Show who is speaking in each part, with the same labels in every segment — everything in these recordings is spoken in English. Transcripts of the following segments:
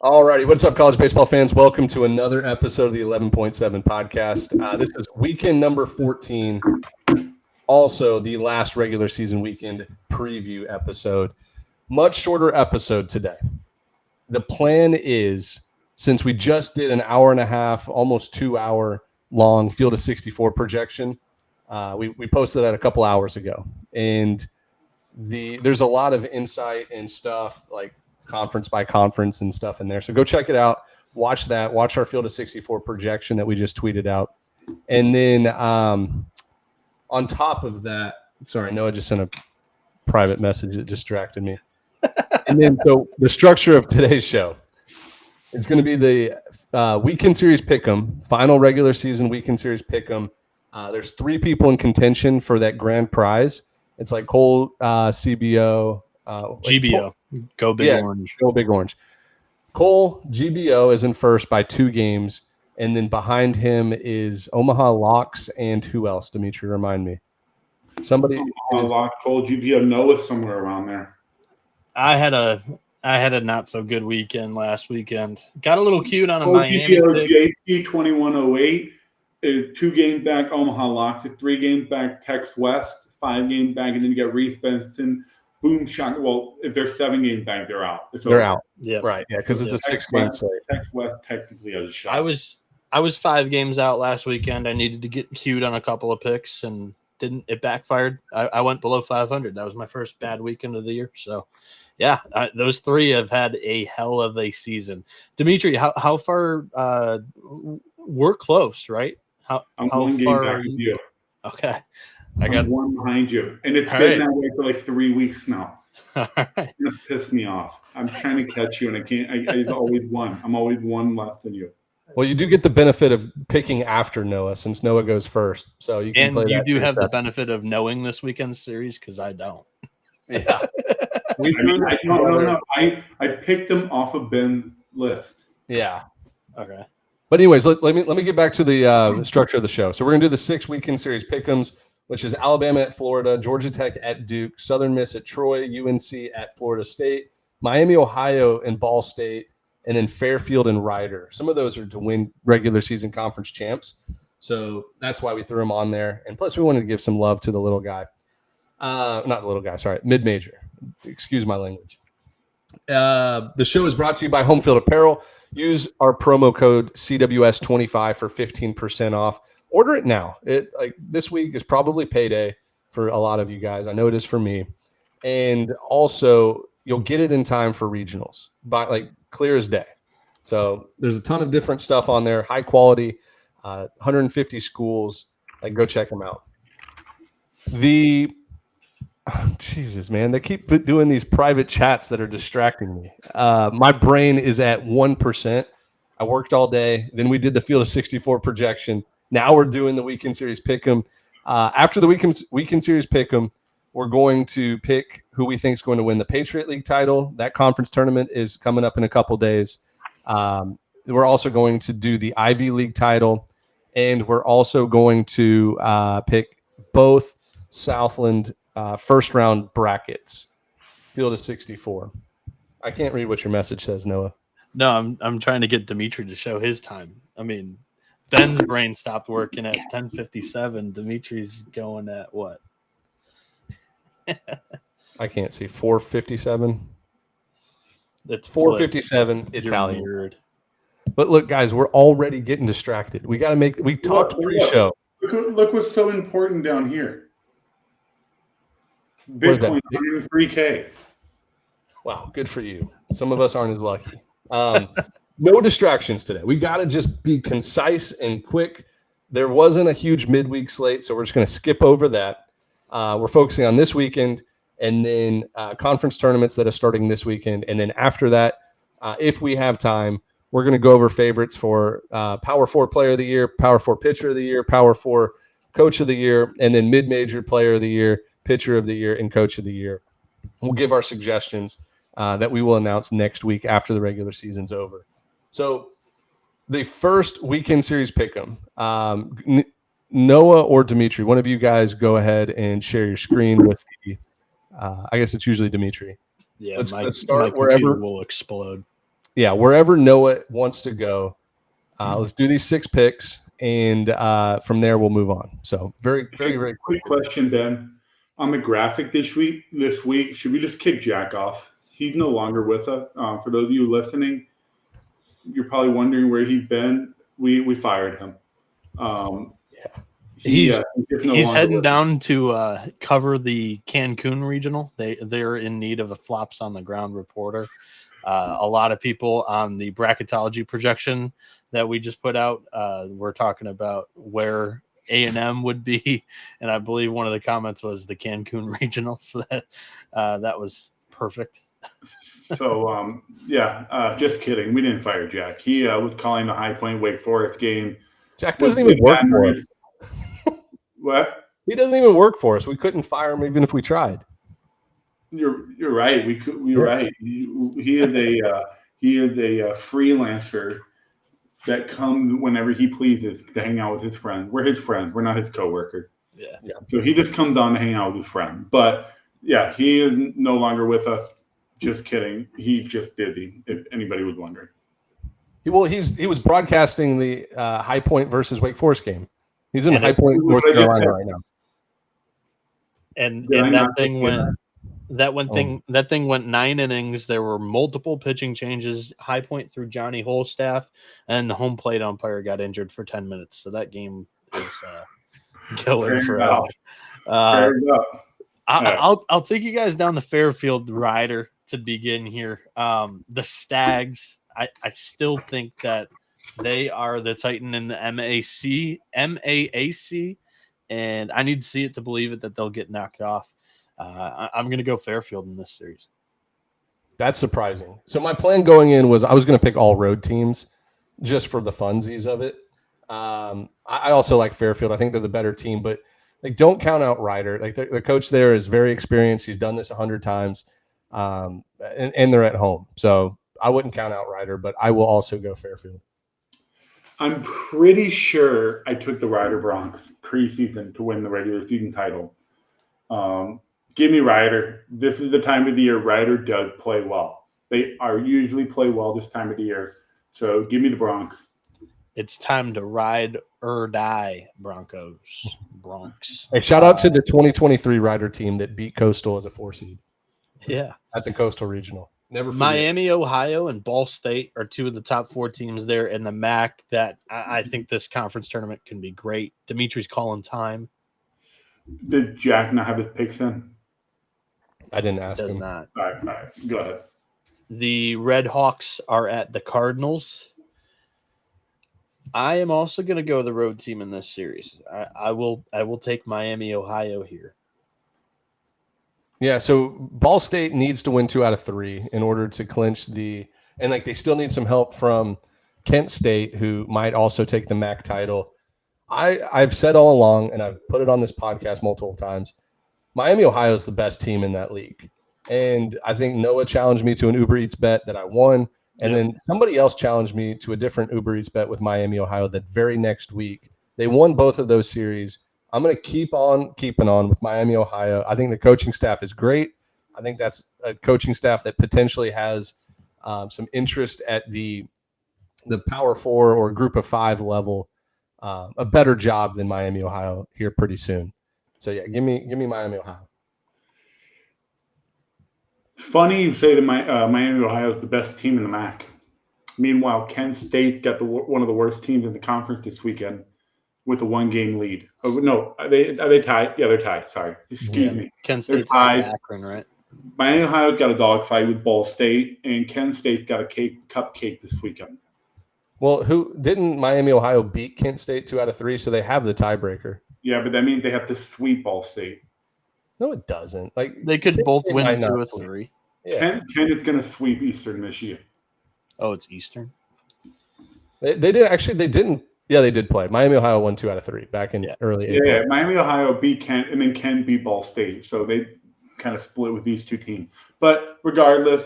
Speaker 1: All righty. What's up, college baseball fans? Welcome to another episode of the 11.7 podcast. This is weekend number 14, also the last regular season weekend preview episode. Much shorter episode today. The plan is, since we just did an hour and a half, almost 2 hour long Field of 64 projection, we posted that a couple hours ago. And there's a lot of insight and stuff like conference by conference and stuff in there. So go check it out. Watch that. Watch our Field of 64 projection that we just tweeted out. And then on top of that, sorry, Noah just sent a private message that distracted me. And then so the structure of today's show, it's going to be the Weekend Series Pick'em, final regular season Weekend Series Pick'em. There's 3 people in contention for that grand prize. It's like Cole, CBO,
Speaker 2: GBO. Go Big Orange.
Speaker 1: Go Big Orange. Cole, GBO is in first by 2 games. And then behind him is Omaha Locks and who else, Dimitri? Remind me. Somebody.
Speaker 3: Omaha Locks, Cole, GBO, Noah somewhere around there.
Speaker 2: I had a not so good weekend last weekend. Got a little cute on a Miami.
Speaker 3: GBO, JP 2108, 2 games back, Omaha Locks, 3 games back, Tex West, 5 games back, and then you got Reese Benson. Boom shot. Well, if they're 7 games back, they're out.
Speaker 1: They're out.
Speaker 2: Yeah.
Speaker 1: Right. Yeah. Because it's a 6-game slate.
Speaker 3: Tex West technically has a shot.
Speaker 2: I was 5 games out last weekend. I needed to get queued on a couple of picks and didn't. It backfired. I went below 500. That was my first bad weekend of the year. So, yeah, those 3 have had a hell of a season. Dimitri, how far? We're close, right?
Speaker 3: I'm
Speaker 2: how
Speaker 3: 1 game
Speaker 2: far
Speaker 3: back with you.
Speaker 2: Okay.
Speaker 3: I got 1 behind you, and it's been that way for like 3 weeks now.
Speaker 2: All right.
Speaker 3: It's gonna piss me off. I'm trying to catch you, and I can't. It's always 1. I'm always 1 less than you.
Speaker 1: Well, you do get the benefit of picking after Noah, since Noah goes first. So you can play that.
Speaker 2: And you do have the benefit of knowing this weekend's series because I don't.
Speaker 1: Yeah.
Speaker 3: No. I picked them off of Ben's list.
Speaker 1: Yeah.
Speaker 2: Okay.
Speaker 1: But anyways, let me get back to the structure of the show. So we're gonna do the 6 weekend series pick'ems, which is Alabama at Florida, Georgia Tech at Duke, Southern Miss at Troy, UNC at Florida State, Miami, Ohio, and Ball State, and then Fairfield and Rider. Some of those are to win regular season conference champs. So that's why we threw them on there. And plus, we wanted to give some love to the little guy. Not the little guy, sorry, mid-major. Excuse my language. The show is brought to you by Home Field Apparel. Use our promo code CWS25 for 15% off. Order it now. This week is probably payday for a lot of you guys. I know it is for me. And also, you'll get it in time for regionals, by clear as day. So there's a ton of different stuff on there, high quality, 150 schools. Go check them out. Jesus, man, they keep doing these private chats that are distracting me. My brain is at 1%. I worked all day. Then we did the Field of 64 projection. Now we're doing the Weekend Series Pick'em. After the Weekend Series Pick'em, we're going to pick who we think is going to win the Patriot League title. That conference tournament is coming up in a couple days. We're also going to do the Ivy League title, and we're also going to pick both Southland first-round brackets. Field of 64. I can't read what your message says, Noah.
Speaker 2: No, I'm trying to get Dimitri to show his time. I mean, Ben's brain stopped working at 10:57. Dimitri's going at what?
Speaker 1: I can't see. 4:57.
Speaker 2: It's
Speaker 1: 4:57 Italian.
Speaker 2: Weird.
Speaker 1: But look, guys, we're already getting distracted. We got to we talked pre-show.
Speaker 3: Look what's so important down here. Bitcoin, 103K.
Speaker 1: Wow, good for you. Some of us aren't as lucky. No distractions today. We got to just be concise and quick. There wasn't a huge midweek slate, so we're just going to skip over that. We're focusing on this weekend and then conference tournaments that are starting this weekend. And then after that, if we have time, we're going to go over favorites for Power 4 Player of the Year, Power 4 Pitcher of the Year, Power 4 Coach of the Year, and then Mid-Major Player of the Year, Pitcher of the Year, and Coach of the Year. We'll give our suggestions that we will announce next week after the regular season's over. So the first weekend series pick'em, Noah or Dimitri, one of you guys go ahead and share your screen with I guess it's usually Dimitri.
Speaker 2: Yeah,
Speaker 1: let's
Speaker 2: my
Speaker 1: start
Speaker 2: computer
Speaker 1: wherever
Speaker 2: will explode.
Speaker 1: wherever Noah wants to go. Let's do these 6 picks, and from there we'll move on. So very, very, very
Speaker 3: quick question, Ben. On the graphic this week, should we just kick Jack off? He's no longer with us. For those of you listening, you're probably wondering where he's been. We fired him.
Speaker 2: He's
Speaker 3: no
Speaker 2: he's
Speaker 3: longer
Speaker 2: heading
Speaker 3: with
Speaker 2: down to cover the Cancun regional. They're in need of a flops on the ground reporter. A lot of people on the bracketology projection that we just put out, we're talking about where A&M would be, and I believe one of the comments was the Cancun regional. So that was perfect.
Speaker 3: So just kidding. We didn't fire Jack. He was calling the High Point Wake Forest game.
Speaker 1: Jack doesn't even work for us.
Speaker 3: What?
Speaker 1: He doesn't even work for us. We couldn't fire him even if we tried.
Speaker 3: You're right. You're right. He is a freelancer that comes whenever he pleases to hang out with his friends. We're his friends. We're not his coworker.
Speaker 2: Yeah.
Speaker 3: So he just comes on to hang out with his friend. But yeah, he is no longer with us. Just kidding. He's just busy. If anybody was wondering.
Speaker 1: Well, he was broadcasting the High Point versus Wake Forest game. He's in High Point, North Carolina right now.
Speaker 2: And that thing went 9 innings. There were multiple pitching changes. High Point threw Johnny Holstaff, and the home plate umpire got injured for 10 minutes. So that game is going forever. I'll take you guys down the Fairfield rider to begin here. The Stags, I still think that they are the Titan in the MAAC, and I need to see it to believe it that they'll get knocked off. I'm going to go Fairfield in this series.
Speaker 1: That's surprising. So my plan going in was I was going to pick all road teams just for the funsies of it. I also like Fairfield. I think they're the better team, but don't count out Ryder. The coach there is very experienced. He's done this 100 times, and they're at home. So I wouldn't count out Ryder, but I will also go Fairfield.
Speaker 3: I'm pretty sure I took the Ryder Bronx preseason to win the regular season title. Give me Ryder. This is the time of the year Ryder does play well. They are usually play well this time of the year. So give me the Bronx.
Speaker 2: It's time to ride or die, Bronx.
Speaker 1: Hey, shout out to the 2023 Ryder team that beat Coastal as a 4 seed.
Speaker 2: Yeah.
Speaker 1: At the Coastal Regional. Never forget.
Speaker 2: Miami, Ohio, and Ball State are 2 of the top 4 teams there in the MAC that I think this conference tournament can be great. Dimitri's calling time.
Speaker 3: Did Jack not have his picks in?
Speaker 1: I didn't ask him.
Speaker 2: Does not.
Speaker 3: All right. Go ahead.
Speaker 2: The Red Hawks are at the Cardinals. I am also going to go the road team in this series. I will take Miami, Ohio here.
Speaker 1: Yeah, so Ball State needs to win 2 out of 3 in order to clinch they still need some help from Kent State, who might also take the MAC title. I've said all along, and I've put it on this podcast multiple times, Miami, Ohio is the best team in that league. And I think Noah challenged me to an Uber Eats bet that I won. And then somebody else challenged me to a different Uber Eats bet with Miami, Ohio that very next week. They won both of those series. I'm going to keep on keeping on with Miami, Ohio. I think the coaching staff is great. I think that's a coaching staff that potentially has some interest at the Power 4 or Group of 5 level, a better job than Miami, Ohio here pretty soon. So yeah, give me Miami, Ohio.
Speaker 3: Funny you say that Miami, Ohio is the best team in the MAC. Meanwhile, Kent State got one of the worst teams in the conference this weekend with a 1-game lead. Oh no, are they tied? Yeah, they're tied. Sorry, excuse me.
Speaker 2: Kent State's tied. Akron, right?
Speaker 3: Miami, Ohio got a dogfight with Ball State, and Kent State got a cupcake this weekend.
Speaker 1: Well, who didn't Miami, Ohio beat Kent State 2 out of 3, so they have the tiebreaker.
Speaker 3: Yeah, but that means they have to sweep Ball State.
Speaker 1: No, it doesn't.
Speaker 2: They could both win 2 or 3.
Speaker 3: Yeah. Kent is going to sweep Eastern this year.
Speaker 2: Oh, it's Eastern.
Speaker 1: They did actually. They didn't. Yeah, they did play. Miami, Ohio won 2 out of 3 back in early April.
Speaker 3: Yeah, Miami, Ohio beat Kent, and then Kent beat Ball State. So they kind of split with these 2 teams. But regardless,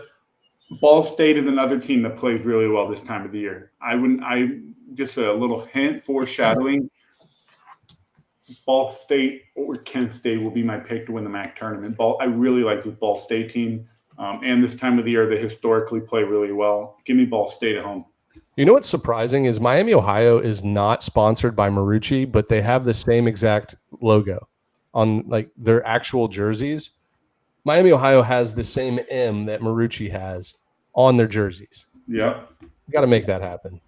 Speaker 3: Ball State is another team that plays really well this time of the year. Just a little hint, foreshadowing. Ball State or Kent State will be my pick to win the MAC tournament. I really like this Ball State team. And this time of the year, they historically play really well. Give me Ball State at home.
Speaker 1: You know what's surprising is Miami, Ohio is not sponsored by Marucci, but they have the same exact logo on like their actual jerseys. Miami, Ohio has the same M that Marucci has on their jerseys.
Speaker 3: Yep.
Speaker 1: You got to make that happen.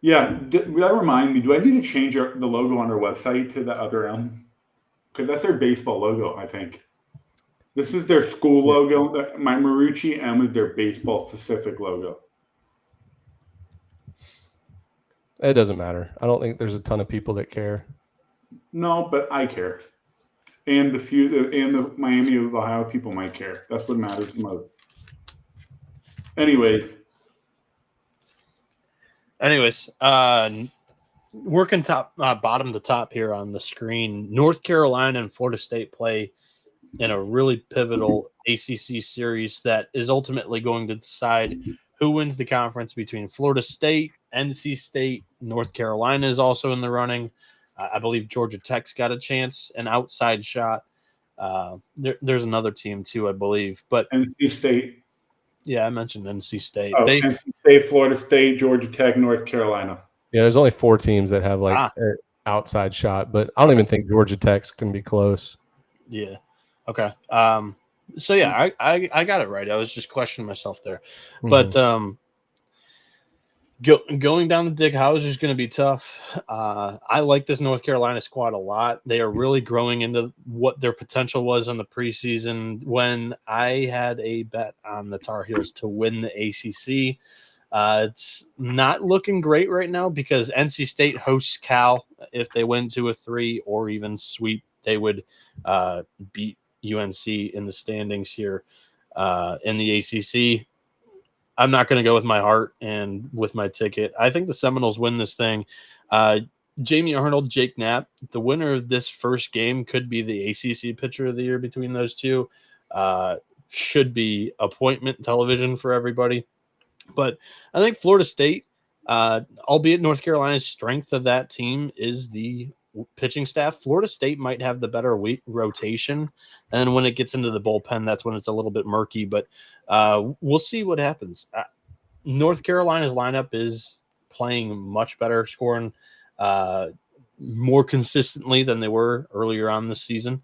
Speaker 3: Yeah, that reminds me. Do I need to change the logo on our website to the other M? Because that's their baseball logo, I think. This is their school logo. My Marucci M is their baseball-specific logo.
Speaker 1: It doesn't matter. I don't think there's a ton of people that care.
Speaker 3: No, but I care. And the Miami, Ohio people might care. That's what matters the most. Anyways,
Speaker 2: working bottom to top here on the screen. North Carolina and Florida State play in a really pivotal ACC series that is ultimately going to decide who wins the conference between Florida State, NC State, North Carolina is also in the running. I believe Georgia Tech's got a chance, an outside shot. There's another team too, I believe. But
Speaker 3: NC State.
Speaker 2: Yeah, I mentioned NC State.
Speaker 3: NC State, Florida State, Georgia Tech, North Carolina.
Speaker 1: Yeah, there's only 4 teams that have like an outside shot, but I don't even think Georgia Tech's going to be close.
Speaker 2: Yeah. Okay. So yeah, I got it right. I was just questioning myself there, but going down the Dick Howser is going to be tough. I like this North Carolina squad a lot. They are really growing into what their potential was in the preseason. When I had a bet on the Tar Heels to win the ACC, it's not looking great right now because NC State hosts Cal. If they win 2-3 or even sweep, they would beat UNC in the standings here in the ACC. I'm not going to go with my heart and with my ticket. I think the Seminoles win this thing. Jamie Arnold, Jake Knapp, the winner of this first game could be the ACC pitcher of the year between those two. Should be appointment television for everybody. But I think Florida State, albeit North Carolina's strength of that team is the pitching staff. Florida State might have the better rotation, and when it gets into the bullpen, that's when it's a little bit murky. But we'll see what happens. North Carolina's lineup is playing much better, scoring more consistently than they were earlier on this season.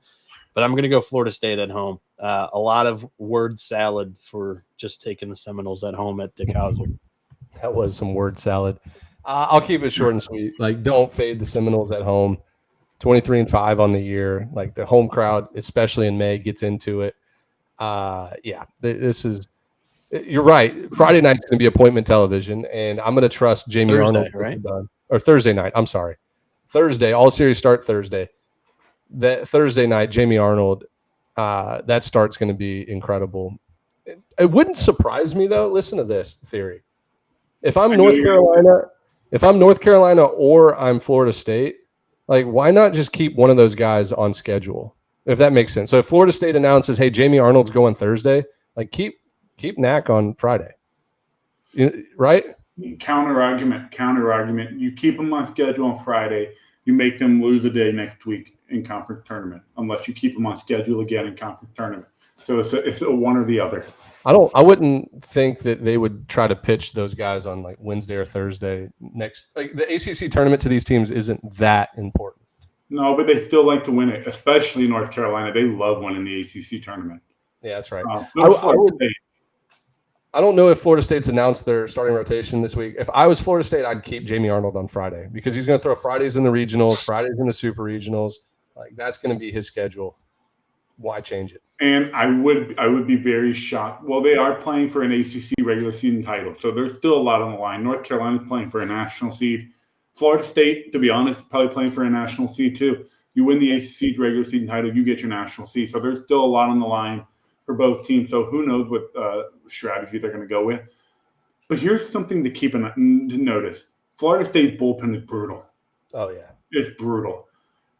Speaker 2: But I'm going to go Florida State at home. A lot of word salad for just taking the Seminoles at home at Dick Howser.
Speaker 1: That was some word salad. I'll keep it short and sweet. Like, don't fade the Seminoles at home. 23-5 on the year. Like, the home crowd, especially in May, gets into it. This is – you're right. Friday night's going to be appointment television, and I'm going to trust Jamie Arnold.
Speaker 2: Right?
Speaker 1: Or Thursday night. I'm sorry. Thursday. All series start Thursday. That Thursday night, Jamie Arnold, that start's going to be incredible. It wouldn't surprise me, though. Listen to this theory. If I'm North Carolina or I'm Florida State, like, why not just keep one of those guys on schedule? If that makes sense. So if Florida State announces, hey, Jamie Arnold's going Thursday, like keep Knack on Friday. Right?
Speaker 3: Counter argument. You keep them on schedule on Friday. You make them lose a day next week in conference tournament, unless you keep them on schedule again in conference tournament. So it's a one or the other.
Speaker 1: I wouldn't think that they would try to pitch those guys on like Wednesday or Thursday next. Like, the ACC tournament to these teams isn't that important.
Speaker 3: No, but they still like to win it, especially North Carolina. They love winning the ACC tournament.
Speaker 1: Yeah, that's right. I don't know if Florida State's announced their starting rotation this week. If I was Florida State, I'd keep Jamie Arnold on Friday because he's going to throw Fridays in the regionals, Fridays in the super regionals. Like, that's going to be his schedule. Why change it?
Speaker 3: And I would be very shocked. Well, they are playing for an ACC regular season title, so there's still a lot on the line. North Carolina's playing for a national seed. Florida State, to be honest, probably playing for a national seed too. You win the ACC regular season title, you get your national seed. So there's still a lot on the line for both teams. So who knows what strategy they're going to go with. But here's something to notice. Florida State bullpen is brutal.
Speaker 1: Oh, yeah.
Speaker 3: It's brutal.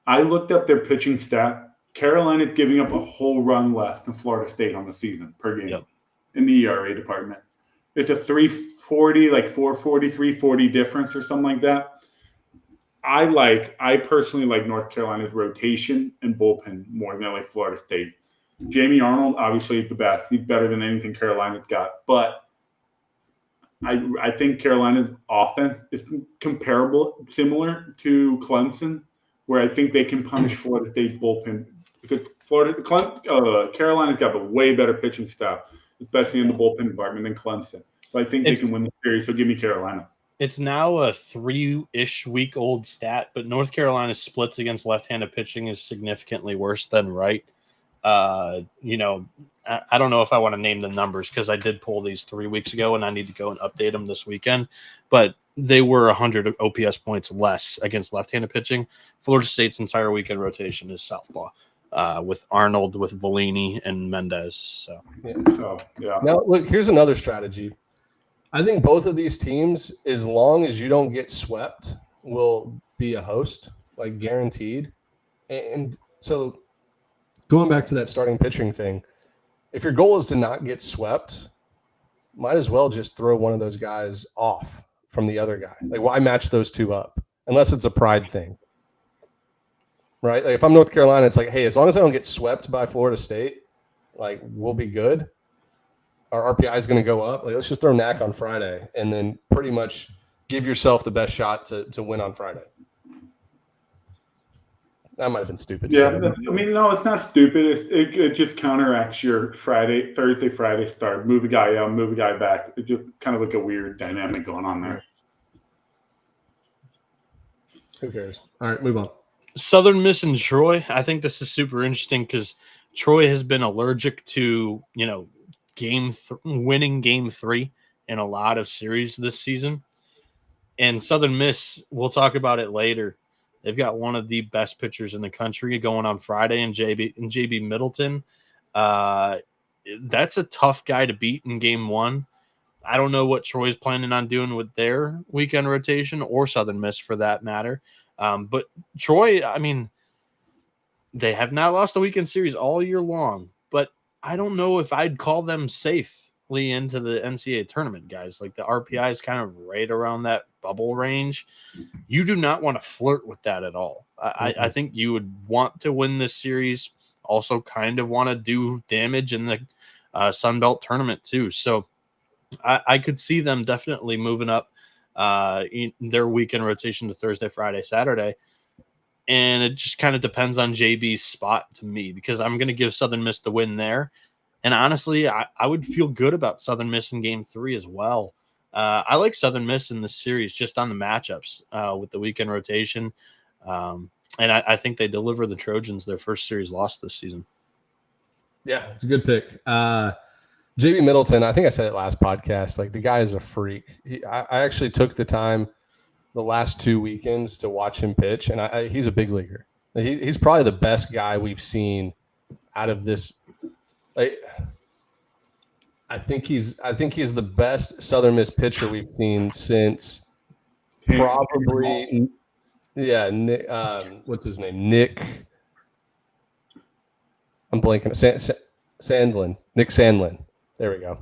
Speaker 3: I looked up their pitching stat. Carolina's giving up a whole run less than Florida State on the season per game in the ERA department. It's a 340, like 440, 340 difference or something like that. I personally like North Carolina's rotation and bullpen more than I like Florida State. Jamie Arnold, obviously the best. He's better than anything Carolina's got. But I think Carolina's offense is similar to Clemson, where I think they can punish Florida State bullpen because Carolina's got the way better pitching staff, especially in the bullpen department than Clemson. So I think they can win the series. So give me Carolina.
Speaker 2: It's now a 3-ish week old stat, but North Carolina's splits against left-handed pitching is significantly worse than right. I don't know if I want to name the numbers because I did pull these 3 weeks ago and I need to go and update them this weekend. But they were 100 OPS points less against left-handed pitching. Florida State's entire weekend rotation is southpaw with Arnold, with Volini, and Mendez. So
Speaker 3: yeah.
Speaker 1: Now, look, here's another strategy. I think both of these teams, as long as you don't get swept, will be a host, like guaranteed. And so going back to that starting pitching thing, if your goal is to not get swept, might as well just throw one of those guys off from the other guy. Like, why match those two up? Unless it's a pride thing, right? Like, if I'm North Carolina, it's like, hey, as long as I don't get swept by Florida State, like, we'll be good. Our RPI is going to go up. Like, let's just throw Knack on Friday and then pretty much give yourself the best shot to win on Friday. That might have been stupid.
Speaker 3: Yeah, I mean, no, it's not stupid. It just counteracts your Thursday, Friday start. Move a guy out, move a guy back. It's just kind of like a weird dynamic going on there.
Speaker 1: Who cares? All right, move on.
Speaker 2: Southern Miss and Troy. I think this is super interesting because Troy has been allergic to, winning game 3 in a lot of series this season. And Southern Miss, we'll talk about it later. They've got one of the best pitchers in the country going on Friday in JB Middleton. That's a tough guy to beat in game 1. I don't know what Troy's planning on doing with their weekend rotation or Southern Miss for that matter. But Troy, I mean, they have not lost a weekend series all year long, but I don't know if I'd call them safely into the NCAA tournament, guys. Like, the RPI is kind of right around that bubble range. You do not want to flirt with that at all. I think you would want to win this series, also kind of want to do damage in the Sun Belt tournament too. So I could see them definitely moving up in their weekend rotation to Thursday, Friday, Saturday. And it just kind of depends on JB's spot to me, because I'm going to give Southern Miss the win there. And honestly, I would feel good about Southern Miss in game 3 as well. I like Southern Miss in this series just on the matchups with the weekend rotation. And I think they deliver the Trojans their first series loss this season.
Speaker 1: Yeah, it's a good pick. JB Middleton, I think I said it last podcast, like, the guy is a freak. I actually took the time the last 2 weekends to watch him pitch, and he's a big leaguer. He's probably the best guy we've seen out of this. Like, I think he's the best Southern Miss pitcher we've seen since probably Nick, what's his name? Nick. I'm blanking. Sandlin. Nick Sandlin. There we go.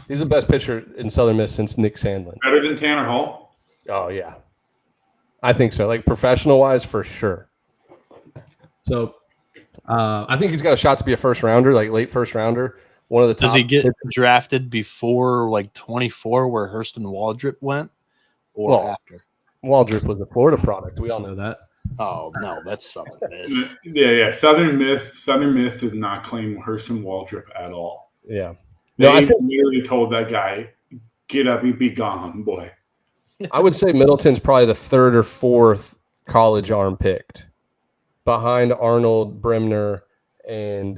Speaker 1: He's the best pitcher in Southern Miss since Nick Sandlin.
Speaker 3: Better than Tanner Hall?
Speaker 1: Oh, yeah. I think so. Like, professional-wise, for sure. So, I think he's got a shot to be a first-rounder, like late first-rounder. One of the top.
Speaker 2: Does he get drafted before, like, 24 where Hurston Waldrop went, or after?
Speaker 1: Waldrop was a Florida product. We all know that.
Speaker 2: Oh, no, that's Southern Miss.
Speaker 3: Yeah. Southern Miss does not claim Hurston Waldrop at all.
Speaker 1: Yeah.
Speaker 3: No, I literally told that guy, get up and be gone, boy.
Speaker 1: I would say Middleton's probably the 3rd or 4th college arm picked, behind Arnold, Bremner, and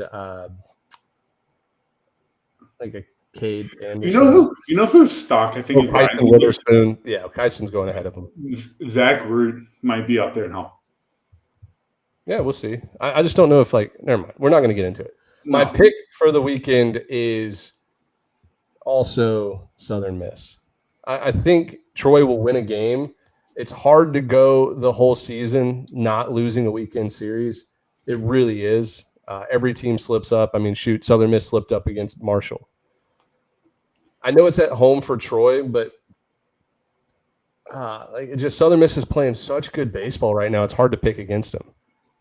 Speaker 1: like a Cade Anderson.
Speaker 3: You know who's stock? I think
Speaker 1: Kyson Witherspoon. Yeah, Kyson's going ahead of him.
Speaker 3: Zach Root might be up there now.
Speaker 1: Yeah, we'll see. I just don't know if, like, never mind. We're not going to get into it. My pick for the weekend is also Southern Miss. I think Troy will win a game. It's hard to go the whole season not losing a weekend series. It really is. Every team slips up. I mean, shoot, Southern Miss slipped up against Marshall. I know it's at home for Troy, but Southern Miss is playing such good baseball right now. It's hard to pick against them.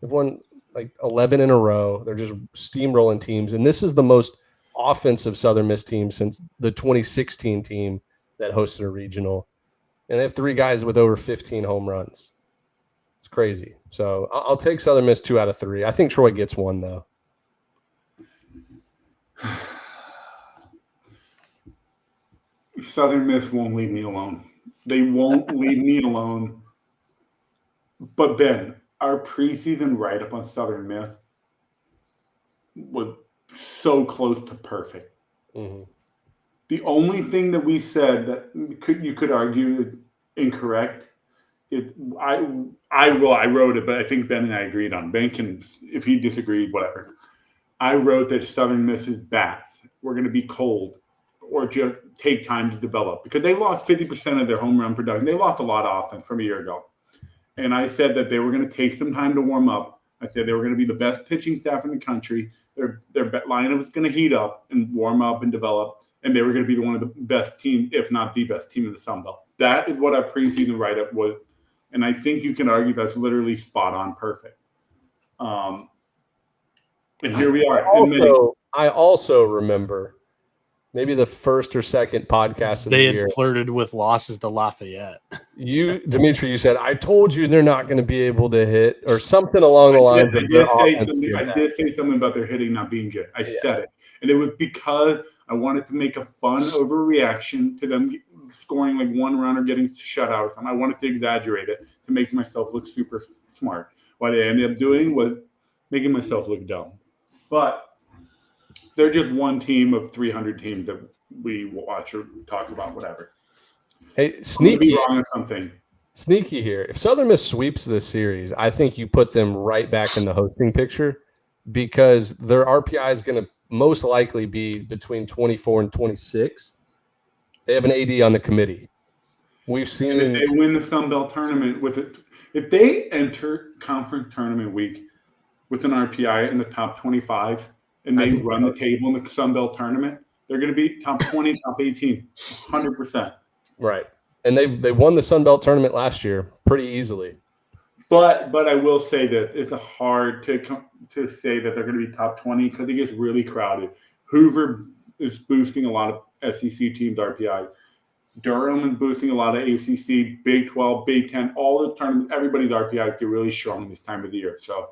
Speaker 1: They've won like 11 in a row. They're just steamrolling teams. And this is the most offensive Southern Miss team since the 2016 team that hosted a regional. And they have 3 guys with over 15 home runs. It's crazy. So I'll take Southern Miss 2 out of 3. I think Troy gets 1, though.
Speaker 3: Southern Miss won't leave me alone. They won't leave me alone. But Ben, our preseason write-up on Southern Miss was so close to perfect.
Speaker 1: Mm-hmm.
Speaker 3: The only thing that we said that you could argue is incorrect. I wrote it, but I think Ben and I agreed on. Ben can, if he disagreed, whatever. I wrote that Southern Miss's bats were going to be cold or just take time to develop because they lost 50% of their home run production. They lost a lot of offense from a year ago. And I said that they were going to take some time to warm up. I said they were going to be the best pitching staff in the country. Their lineup was going to heat up and warm up and develop, and they were going to be one of the best teams, if not the best team in the Sun Belt. That is what our preseason write-up was, and I think you can argue that's literally spot on perfect. And here we are.
Speaker 1: I also remember maybe the first or second podcast of the year.
Speaker 2: They had flirted with losses to Lafayette.
Speaker 1: Dimitri, you said, I told you they're not going to be able to hit, or something along the lines of
Speaker 3: I did say something about their hitting not being good. I said it. And it was because I wanted to make a fun overreaction to them scoring like 1 run or getting shut out or something. I wanted to exaggerate it to make myself look super smart. What I ended up doing was making myself look dumb. But they're just one team of 300 teams that we watch or talk about, whatever.
Speaker 1: Hey, sneaky.
Speaker 3: Be wrong on something.
Speaker 1: Sneaky here. If Southern Miss sweeps this series, I think you put them right back in the hosting picture because their RPI is going to most likely be between 24 and 26. They have an AD on the committee. We've seen.
Speaker 3: And if they win the Sun Belt tournament with it, if they enter conference tournament week with an RPI in the top 25 and they run the table in the Sun Belt tournament, they're going to be top 20, top 18, 100%.
Speaker 1: Right. And they won the Sun Belt tournament last year pretty easily.
Speaker 3: But I will say that it's hard to say that they're going to be top 20 because it gets really crowded. Hoover is boosting a lot of SEC teams' RPI. Durham is boosting a lot of ACC, Big 12, Big 10, all the tournaments. Everybody's RPI is really strong this time of the year. So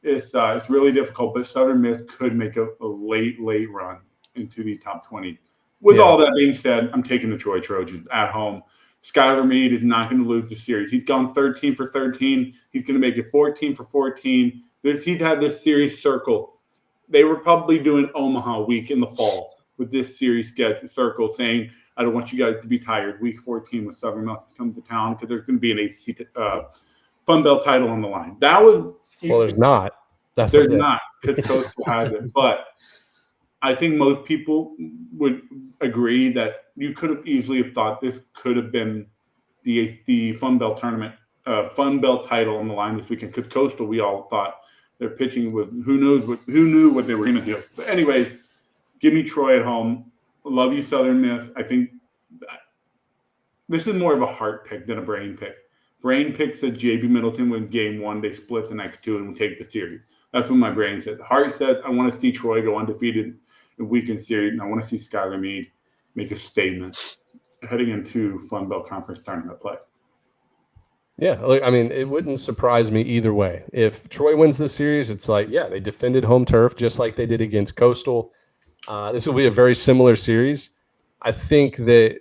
Speaker 3: it's really difficult. But Southern Miss could make a late run into the top 20. With all that being said, I'm taking the Troy Trojans at home. Skylar Meade is not going to lose the series. He's gone 13 for 13. He's going to make it 14 for 14. He's had this series circle. They were probably doing Omaha week in the fall with this series schedule circle saying, I don't want you guys to be tired. Week 14 with Southern Miss to come to town because there's going to be an ACC Fun Belt title on the line. That was
Speaker 1: there's not.
Speaker 3: There's not because Coastal has it. But I think most people would agree that you could have easily have thought this could have been the Fun Belt tournament, Fun Belt title on the line this weekend. Because Coastal, we all thought their pitching was who knew what they were going to do. But anyway, give me Troy at home. Love you, Southern Miss. I think this is more of a heart pick than a brain pick. Brain pick said JB Middleton wins game 1. They split the next 2 and will take the series. That's what my brain said. Heart said, I want to see Troy go undefeated in weekend series, and I want to see Skylar Meade make a statement heading into Fun Belt Conference tournament play.
Speaker 1: Yeah, I mean, it wouldn't surprise me either way. If Troy wins the series, it's like, they defended home turf just like they did against Coastal. This will be a very similar series. I think that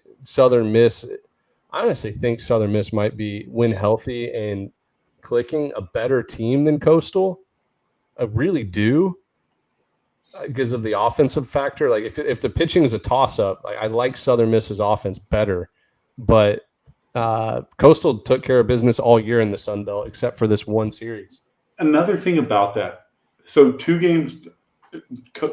Speaker 1: I honestly think Southern Miss might be, when healthy and clicking, a better team than Coastal. I really do. Because of the offensive factor. Like if the pitching is a toss-up, I like Southern Miss's offense better. But Coastal took care of business all year in the Sun Belt, except for this one series.
Speaker 3: Another thing about that, so 2 games,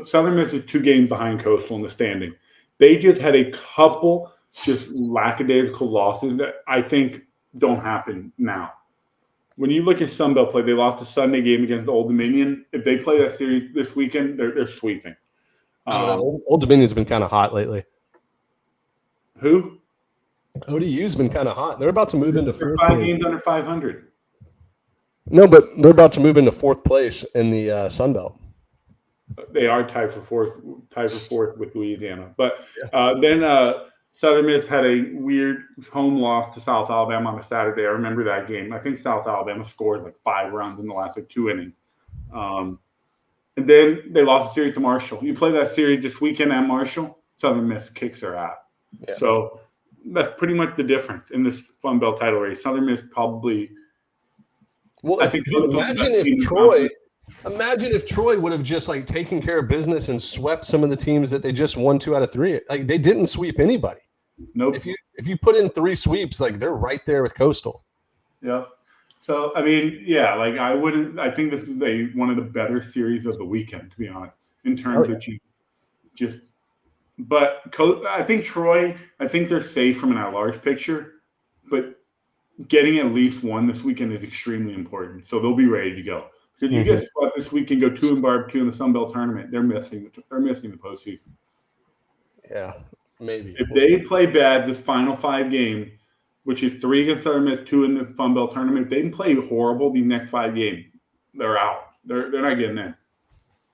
Speaker 3: Southern Miss is 2 games behind Coastal in the standing. They just had a couple just lackadaisical losses that I think don't happen now. When you look at Sun Belt play, they lost a Sunday game against Old Dominion. If they play that series this weekend, they're sweeping.
Speaker 1: Old Dominion's been kind of hot lately.
Speaker 3: Who?
Speaker 1: ODU's been kind of hot. They're about to move into
Speaker 3: 5 games under 500.
Speaker 1: No, but they're about to move into fourth place in the Sun Belt.
Speaker 3: They are tied for fourth with Louisiana. But then Southern Miss had a weird home loss to South Alabama on a Saturday. I remember that game. I think South Alabama scored like 5 runs in the last 2 innings. And then they lost the series to Marshall. You play that series this weekend at Marshall, Southern Miss kicks their ass. Yeah. So that's pretty much the difference in this Fun Belt title race. Southern Miss probably.
Speaker 1: Well, imagine if Troy would have just like taken care of business and swept some of the teams that they just won 2 out of 3. Like they didn't sweep anybody.
Speaker 3: Nope.
Speaker 1: If you put in 3 sweeps, like they're right there with Coastal.
Speaker 3: Yeah. So I mean, yeah, like I think this is one of the better series of the weekend, to be honest, in terms of Chiefs. But I think Troy, they're safe from an at-large picture, but getting at least one this weekend is extremely important. So they'll be ready to go. Because you get swept this weekend, go 2-2 in the Sun Belt tournament, they're missing the postseason.
Speaker 1: Yeah, maybe.
Speaker 3: If they play bad this final 5 games, which is 3 against Southern Miss, 2 in the Fun Belt tournament, if they can play horrible these next 5 games, they're out. They're not getting in.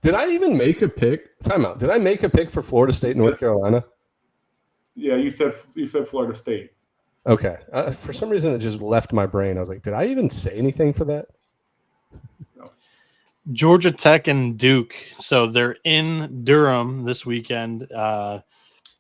Speaker 1: Did I even make a pick? Time out. Did I make a pick for Florida State, North Carolina?
Speaker 3: Yeah, you said Florida State.
Speaker 1: Okay. For some reason, it just left my brain. I was like, did I even say anything for that?
Speaker 3: No.
Speaker 2: Georgia Tech and Duke. So they're in Durham this weekend.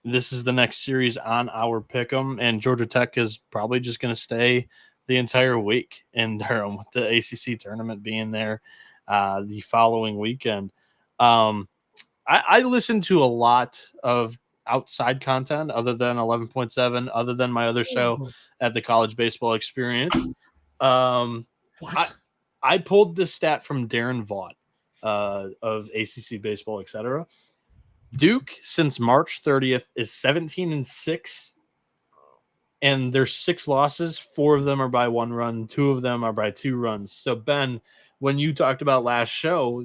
Speaker 2: This is the next series on our pick'em, and Georgia Tech is probably just going to stay the entire week in Durham with the ACC tournament being there the following weekend. I listen to a lot of outside content other than 11.7, other than my other show at the College Baseball Experience. I pulled this stat from Darren Vaught of ACC Baseball, etc. Duke, since March 30th, is 17-6, and there's 6 losses. 4 of them are by 1 run. 2 of them are by 2 runs. So, Ben, when you talked about last show,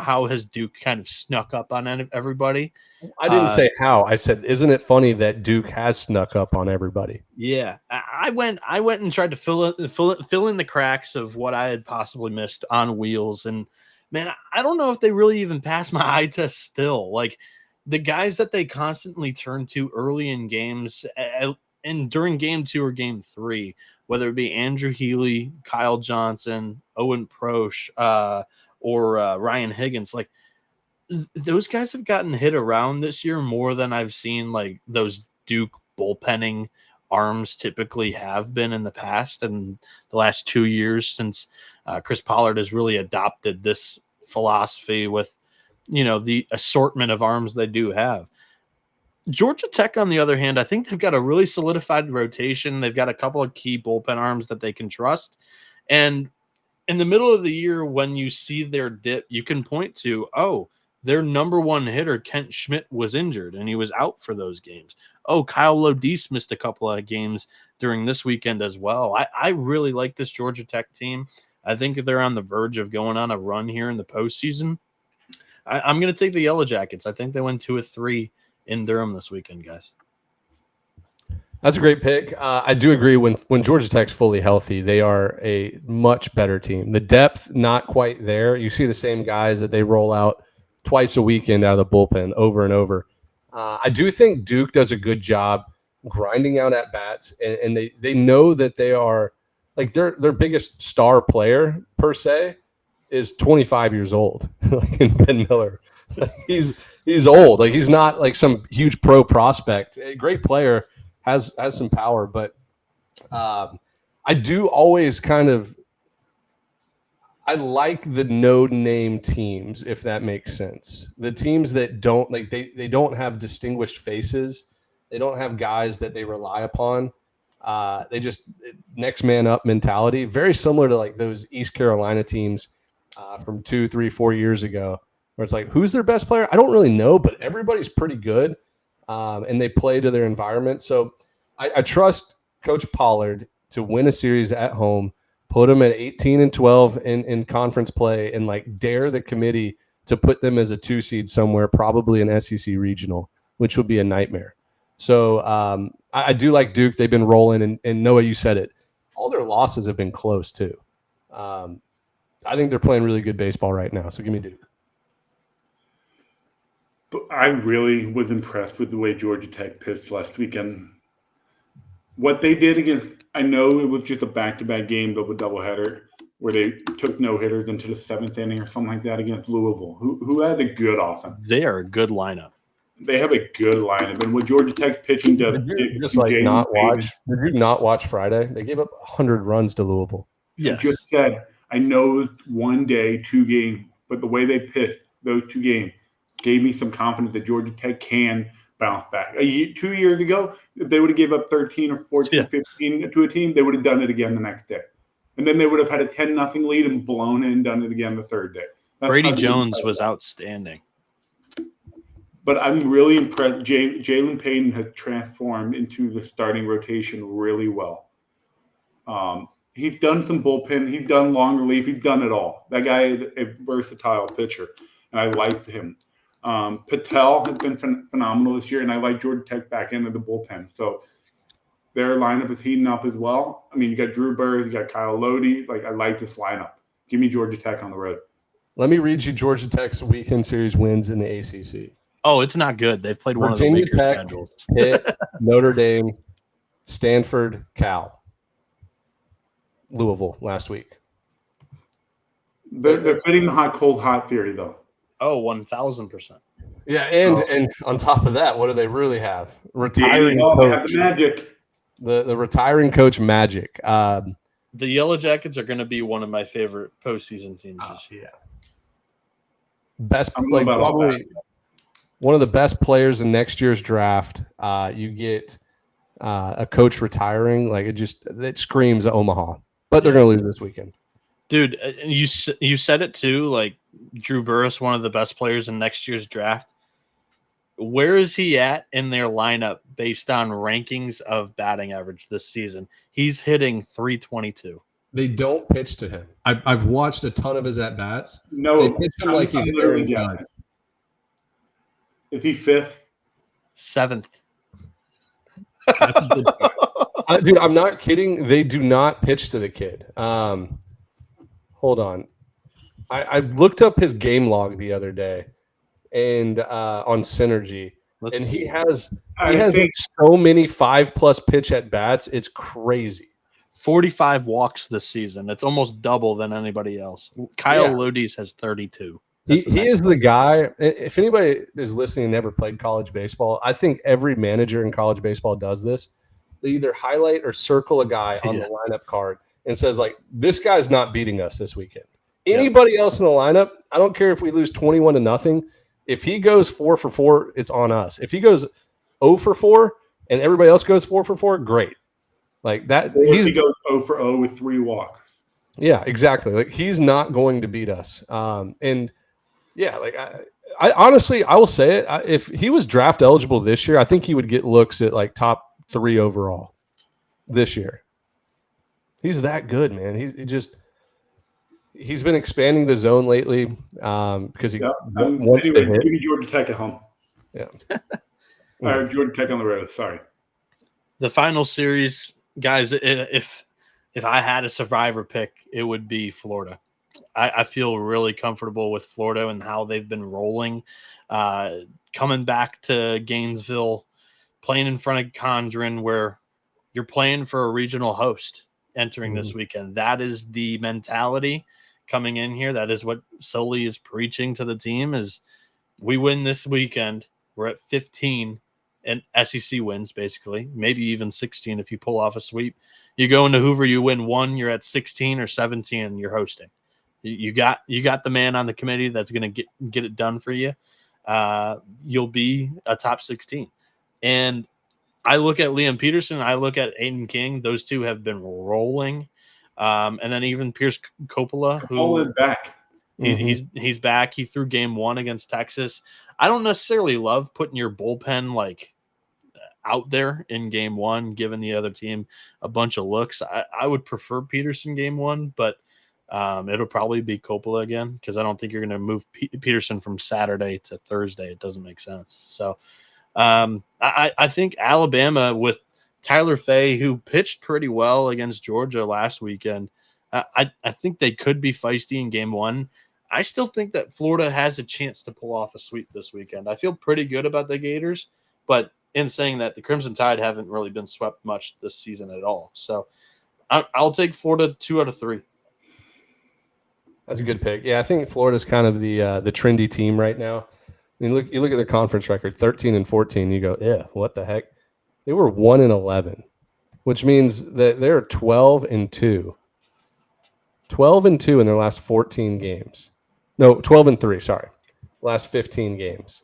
Speaker 2: how has Duke kind of snuck up on everybody?
Speaker 1: I didn't say how. I said, isn't it funny that Duke has snuck up on everybody?
Speaker 2: Yeah, I went and tried to fill in the cracks of what I had possibly missed on Wheels, and man, I don't know if they really even passed my eye test still. Like the guys that they constantly turn to early in games and during game 2 or game 3, whether it be Andrew Healy, Kyle Johnson, Owen Prosch, or Ryan Higgins, like those guys have gotten hit around this year more than I've seen like those Duke bullpenning arms typically have been in the past and the last 2 years since Chris Pollard has really adopted this philosophy with, the assortment of arms they do have. Georgia Tech, on the other hand, I think they've got a really solidified rotation. They've got a couple of key bullpen arms that they can trust. And in the middle of the year, when you see their dip, you can point to, their number 1 hitter, Kent Schmidt, was injured and he was out for those games. Kyle Lodise missed a couple of games during this weekend as well. I really like this Georgia Tech team. I think they're on the verge of going on a run here in the postseason. I'm going to take the Yellow Jackets. I think they win 2 of 3 in Durham this weekend, guys.
Speaker 1: That's a great pick. I do agree. When Georgia Tech's fully healthy, they are a much better team. The depth, not quite there. You see the same guys that they roll out twice a weekend out of the bullpen over and over. I do think Duke does a good job grinding out at bats, and they know that they are like their biggest star player per se is 25 years old, like in Ben Miller. He's old. Like he's not like some huge pro prospect. A great player, has some power, but I do always I like the no-name teams, if that makes sense. The teams that don't like they don't have distinguished faces. They don't have guys that they rely upon. They just next man up mentality, very similar to like those East Carolina teams from 2, 3, 4 years ago, where it's like, who's their best player? I don't really know, but everybody's pretty good, and they play to their environment. So I trust Coach Pollard to win a series at home, put them at 18-12 in conference play, and like dare the committee to put them as a 2 seed somewhere, probably an SEC regional, which would be a nightmare. So I do like Duke. They've been rolling, and Noah, you said it. All their losses have been close too. I think they're playing really good baseball right now. So give me Duke.
Speaker 3: But I really was impressed with the way Georgia Tech pitched last weekend. What they did against, I know it was just a back-to-back game, double doubleheader, where they took no hitters into the 7th inning or something like that against Louisville, who had a good offense.
Speaker 2: They are a good lineup.
Speaker 3: They have a good lineup, and what Georgia Tech's pitching does.
Speaker 1: Did you not watch Friday? They gave up 100 runs to Louisville.
Speaker 2: Yes.
Speaker 3: I just said, I know it was 1 day, 2 games, but the way they pitched those 2 games gave me some confidence that Georgia Tech can bounce back. 2 years ago, if they would have gave up 13 or 14, 15 to a team, they would have done it again the next day. And then they would have had a 10-0 lead and blown it and done it again the third day.
Speaker 2: Brady Jones was outstanding.
Speaker 3: But I'm really impressed. Jalen Payton has transformed into the starting rotation really well. He's done some bullpen. He's done long relief. He's done it all. That guy is a versatile pitcher, and I liked him. Patel has been phenomenal this year, and I like Georgia Tech back into the bullpen. So their lineup is heating up as well. I mean, you got Drew Burr, you got Kyle Lodi. Like, I like this lineup. Give me Georgia Tech on the road.
Speaker 1: Let me read you Georgia Tech's weekend series wins in the ACC.
Speaker 2: Oh, it's not good. They've played one
Speaker 1: Virginia
Speaker 2: of the weaker
Speaker 1: Tech,
Speaker 2: schedules.
Speaker 1: Pitt, Notre Dame, Stanford, Cal, Louisville last week.
Speaker 3: They're fitting the hot theory, though.
Speaker 2: Oh, 1,000%.
Speaker 1: Yeah, and on top of that, what do they really have? Retiring
Speaker 3: they have
Speaker 1: coach.
Speaker 3: the Magic.
Speaker 1: The retiring coach Magic.
Speaker 2: The Yellow Jackets are going to be one of my favorite postseason teams this year.
Speaker 1: Best, like probably one of the best players in next year's draft. You get a coach retiring, like it screams Omaha. But they're going to lose this weekend.
Speaker 2: Dude, you said it too. Like Drew Burris, one of the best players in next year's draft. Where is he at in their lineup based on rankings of batting average this season? He's hitting 322.
Speaker 1: They don't pitch to him. I've watched a ton of his at bats.
Speaker 3: No,
Speaker 1: they pitch him like he's Aaron Judge.
Speaker 3: Is he 5th?
Speaker 2: 7th.
Speaker 1: That's a good point. Dude, I'm not kidding. They do not pitch to the kid. Hold on. I looked up his game log the other day, and on Synergy, and he has like so many 5+ pitch at bats. It's crazy.
Speaker 2: 45 walks this season. It's almost double than anybody else. Kyle Lodi's has 32.
Speaker 1: He is the guy. If anybody is listening and never played college baseball, I think every manager in college baseball does this. They either highlight or circle a guy on the lineup card and says, like, this guy's not beating us this weekend. Anybody else in the lineup, I don't care if we lose 21-0. If he goes 4 for 4, it's on us. If he goes 0 for 4 and everybody else goes 4 for 4, great. Like that.
Speaker 3: He goes 0 for 0 with 3 walks.
Speaker 1: Yeah, exactly. Like he's not going to beat us. And yeah, like I honestly, I will say it. If he was draft eligible this year, I think he would get looks at like top 3 overall this year. He's that good, man. He's been expanding the zone lately because he wants to hit.
Speaker 3: Give me Georgia Tech at home.
Speaker 1: Yeah.
Speaker 3: Georgia Tech on the road. Sorry.
Speaker 2: The final series, guys, if I had a survivor pick, it would be Florida. I feel really comfortable with Florida and how they've been rolling. Coming back to Gainesville, playing in front of Condren, where you're playing for a regional host entering this weekend. That is the mentality coming in here. That is what Sully is preaching to the team is we win this weekend. We're at 15 and SEC wins, basically, maybe even 16 if you pull off a sweep. You go into Hoover, you win 1, you're at 16 or 17, and you're hosting. You got the man on the committee that's going to get it done for you. You'll be a top 16. And I look at Liam Peterson, I look at Aiden King. Those two have been rolling. And then even Pierce Coppola, who
Speaker 3: is back.
Speaker 2: He's back. He threw game 1 against Texas. I don't necessarily love putting your bullpen like out there in game 1, giving the other team a bunch of looks. I would prefer Peterson game 1, but it'll probably be Coppola again because I don't think you're going to move Peterson from Saturday to Thursday. It doesn't make sense. So I think Alabama with Tyler Fay, who pitched pretty well against Georgia last weekend, I think they could be feisty in game one. I still think that Florida has a chance to pull off a sweep this weekend. I feel pretty good about the Gators, but in saying that, the Crimson Tide haven't really been swept much this season at all. So I'll take Florida 2 out of 3.
Speaker 1: That's a good pick. Yeah, I think Florida's kind of the trendy team right now. I mean, you look at their conference record, 13-14. You go, yeah, what the heck? They were 1-11, which means that they're 12-2. 12-2 in their last 14 games. No, 12-3. Sorry, last 15 games.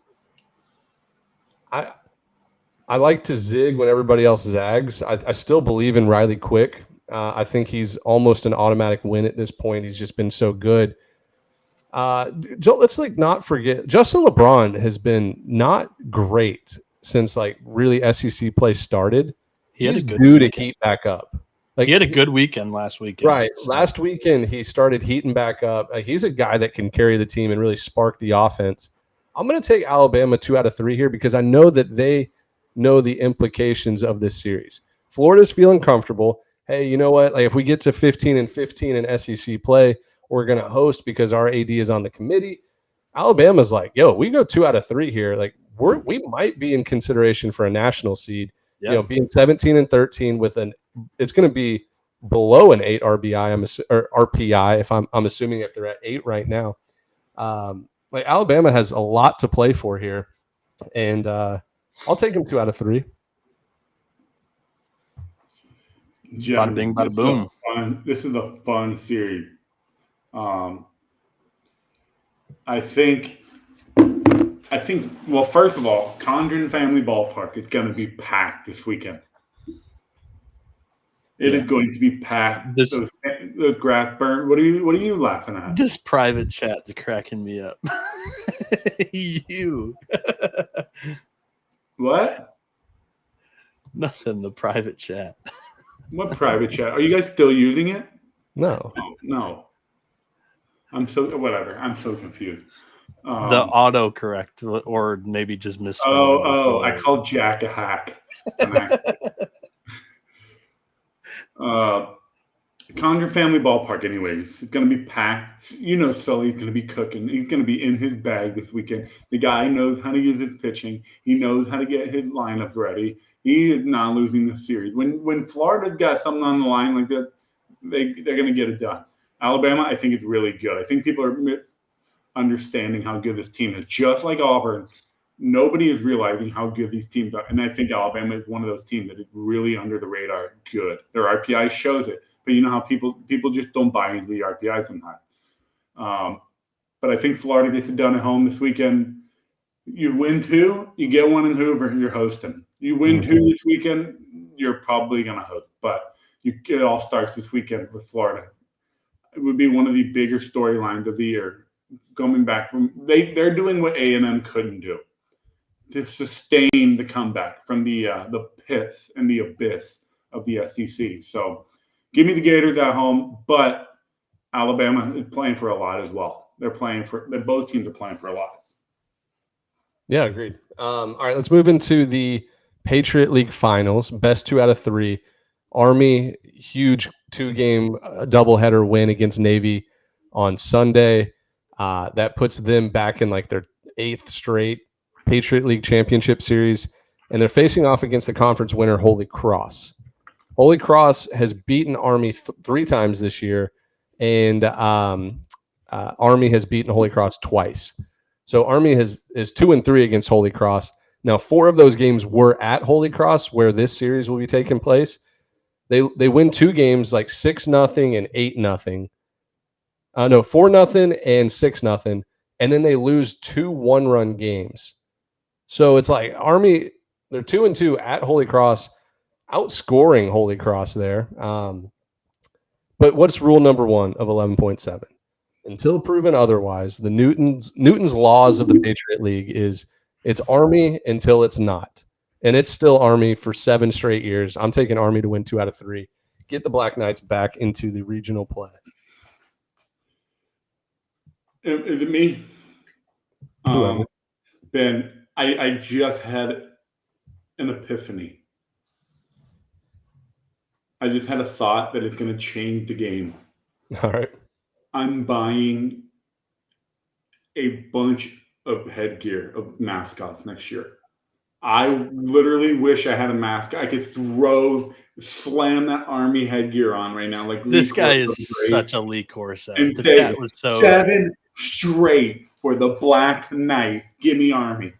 Speaker 1: I like to zig when everybody else zags. I still believe in Riley Quick. I think he's almost an automatic win at this point. He's just been so good. Let's not forget Justin LeBron has been not great since really SEC play started. He's due to heat back up.
Speaker 2: He had a good weekend last weekend.
Speaker 1: Right. So. Last weekend, he started heating back up. He's a guy that can carry the team and really spark the offense. I'm going to take Alabama 2 out of 3 here because I know that they know the implications of this series. Florida's feeling comfortable. Hey, you know what? If we get to 15-15 in SEC play, we're going to host because our AD is on the committee. Alabama's we go 2 out of 3 here. We might be in consideration for a national seed. Yep. Being 17-13 with it's going to be below an 8 RBI or RPI if I'm assuming if they're at 8 right now. Alabama has a lot to play for here, and I'll take them 2 out of 3.
Speaker 2: Bada bing, bada boom.
Speaker 3: This is a fun series. I think. Well, first of all, Condren Family Ballpark is going to be packed this weekend. It is going to be packed. The grass burn. What are you laughing at?
Speaker 2: This private chat's cracking me up. You.
Speaker 3: What?
Speaker 2: Nothing. The private chat.
Speaker 3: What private chat? Are you guys still using it?
Speaker 1: No.
Speaker 3: No. I'm so confused.
Speaker 2: The autocorrect, or maybe just misspelling.
Speaker 3: I called Jack a hack. Condren Family Ballpark, anyways. It's going to be packed. Sully's going to be cooking. He's going to be in his bag this weekend. The guy knows how to use his pitching. He knows how to get his lineup ready. He is not losing the series. When Florida's got something on the line like that, they're going to get it done. Alabama, I think, is really good. I think people are understanding how good this team is. Just like Auburn, nobody is realizing how good these teams are. And I think Alabama is one of those teams that is really under the radar good. Their RPI shows it. But you know how people just don't buy into the RPI sometimes. But I think Florida gets it done at home this weekend. You win 2, you get 1 in Hoover, you're hosting. You win 2 this weekend, you're probably going to host. But it all starts this weekend with Florida. It would be one of the bigger storylines of the year. Coming back from they're doing what A&M couldn't do to sustain the comeback from the pits and the abyss of the SEC. So give me the Gators at home, but Alabama is playing for a lot as well. Both teams are playing for a lot.
Speaker 1: Yeah, agreed. All right, let's move into the Patriot League Finals. Best 2 out of 3. Army, huge 2-game doubleheader win against Navy on Sunday. That puts them back in their 8th straight Patriot League Championship Series, and they're facing off against the conference winner, Holy Cross. Holy Cross has beaten Army 3 times this year, and Army has beaten Holy Cross twice. So Army is 2-3 against Holy Cross. Now, 4 of those games were at Holy Cross, where this series will be taking place. They win 2 games 6-0 and 8-0. 4-0 and 6-0, and then they lose 2 one-run games. So it's Army, they're 2-2 at Holy Cross, outscoring Holy Cross there. But what's rule number 1 of 11.7? Until proven otherwise, the Newton's laws of the Patriot League is it's Army until it's not. And it's still Army for 7 straight years. I'm taking Army to win 2 out of 3. Get the Black Knights back into the regional play.
Speaker 3: Is it me? Ben, I just had an epiphany. I just had a thought that it's going to change the game.
Speaker 1: All right.
Speaker 3: I'm buying a bunch of headgear of mascots next year. I literally wish I had a mask. I could slam that Army headgear on right now. Like
Speaker 2: This
Speaker 3: Lee
Speaker 2: guy
Speaker 3: Corso
Speaker 2: is
Speaker 3: great,
Speaker 2: such a Lee Corso.
Speaker 3: and
Speaker 2: The
Speaker 3: say
Speaker 2: chat was so
Speaker 3: 7 straight for the Black Knight. Give me Army.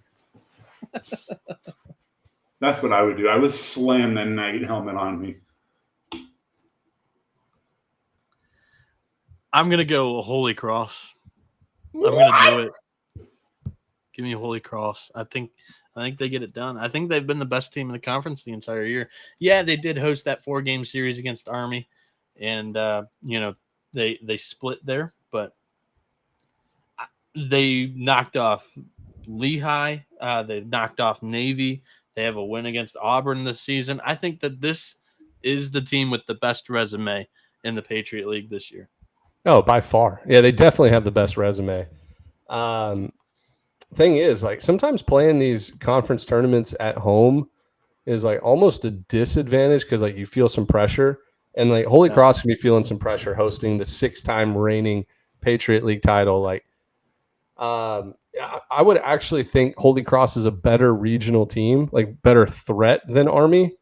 Speaker 3: That's what I would do. I would slam that Knight helmet on me.
Speaker 2: I'm gonna go Holy Cross. I'm gonna do it. Give me a Holy Cross. I think they get it done. I think they've been the best team in the conference the entire year. Yeah, they did host that 4-game series against Army, and they split there, but they knocked off Lehigh. They knocked off Navy. They have a win against Auburn this season. I think that this is the team with the best resume in the Patriot League this year.
Speaker 1: Oh, by far. Yeah, they definitely have the best resume. Thing is, like, sometimes playing these conference tournaments at home is like almost a disadvantage because like you feel some pressure, and like Holy Cross can be feeling some pressure hosting the 6-time reigning Patriot League title. Like, I would actually think Holy Cross is a better regional team, like better threat than Army.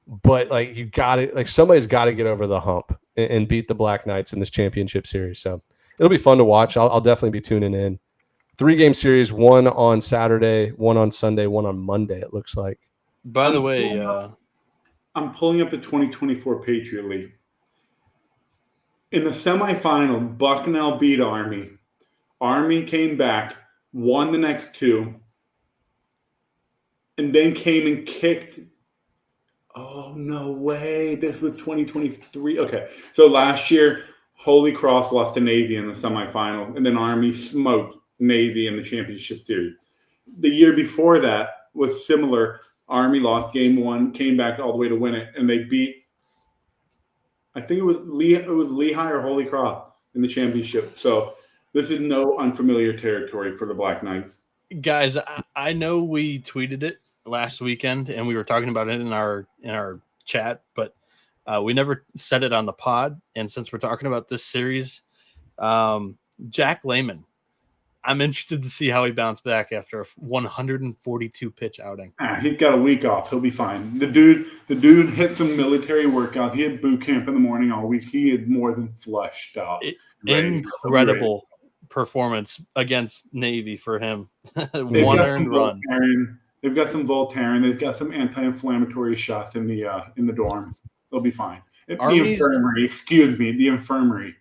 Speaker 1: But like you got it, like somebody's got to get over the hump and beat the Black Knights in this championship series. So it'll be fun to watch. I'll definitely be tuning in. 3-game series, one on Saturday, one on Sunday, one on Monday. It looks like.
Speaker 2: By the way,
Speaker 3: I'm pulling up the 2024 Patriot League. In the semifinal, Bucknell beat Army. Army came back, won the next 2, and then came and kicked. Oh, no way. This was 2023. Okay. So last year, Holy Cross lost to Navy in the semifinal, and then Army smoked Navy in the championship series. The year before that was similar. Army lost game 1, came back all the way to win it, and they beat, I think it was Lehigh or Holy Cross in the championship. So this is no unfamiliar territory for the Black Knights.
Speaker 2: guys, I know we tweeted it last weekend and we were talking about it in our chat, but we never said it on the pod. And since we're talking about this series, Jack Lehman, I'm interested to see how he bounced back after a 142 pitch outing.
Speaker 3: He's got a week off. He'll be fine. The dude hit some military workouts. He had boot camp in the morning all week. He is more than flushed out.
Speaker 2: Incredible performance against Navy for him.
Speaker 3: One
Speaker 2: earned run.
Speaker 3: They've got some Voltaren. They've got some anti-inflammatory shots in the dorm. They'll be fine. The infirmary. Excuse me. The infirmary.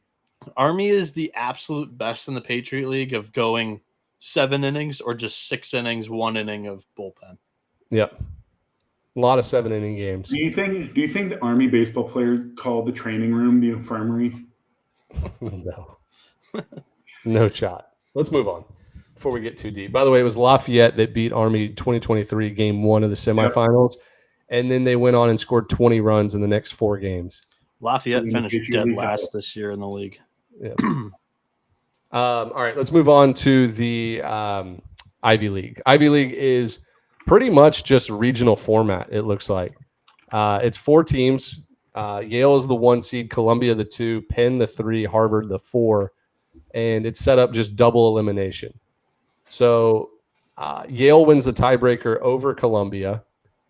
Speaker 2: Army is the absolute best in the Patriot League of going 7 innings or just 6 innings, 1 inning of bullpen.
Speaker 1: Yep. A lot of 7-inning games.
Speaker 3: Do you think the Army baseball players called the training room the infirmary?
Speaker 1: No. No shot. Let's move on before we get too deep. By the way, it was Lafayette that beat Army 2023 game 1 of the semifinals. Yep. And then they went on and scored 20 runs in the next 4 games.
Speaker 2: Lafayette finished dead last this year in the league.
Speaker 1: Yeah. All right, let's move on to the Ivy League. Ivy League is pretty much just regional format, it looks like. It's 4 teams. Yale is the 1 seed, Columbia the 2, Penn the 3, Harvard the 4, and it's set up just double elimination. So Yale wins the tiebreaker over Columbia.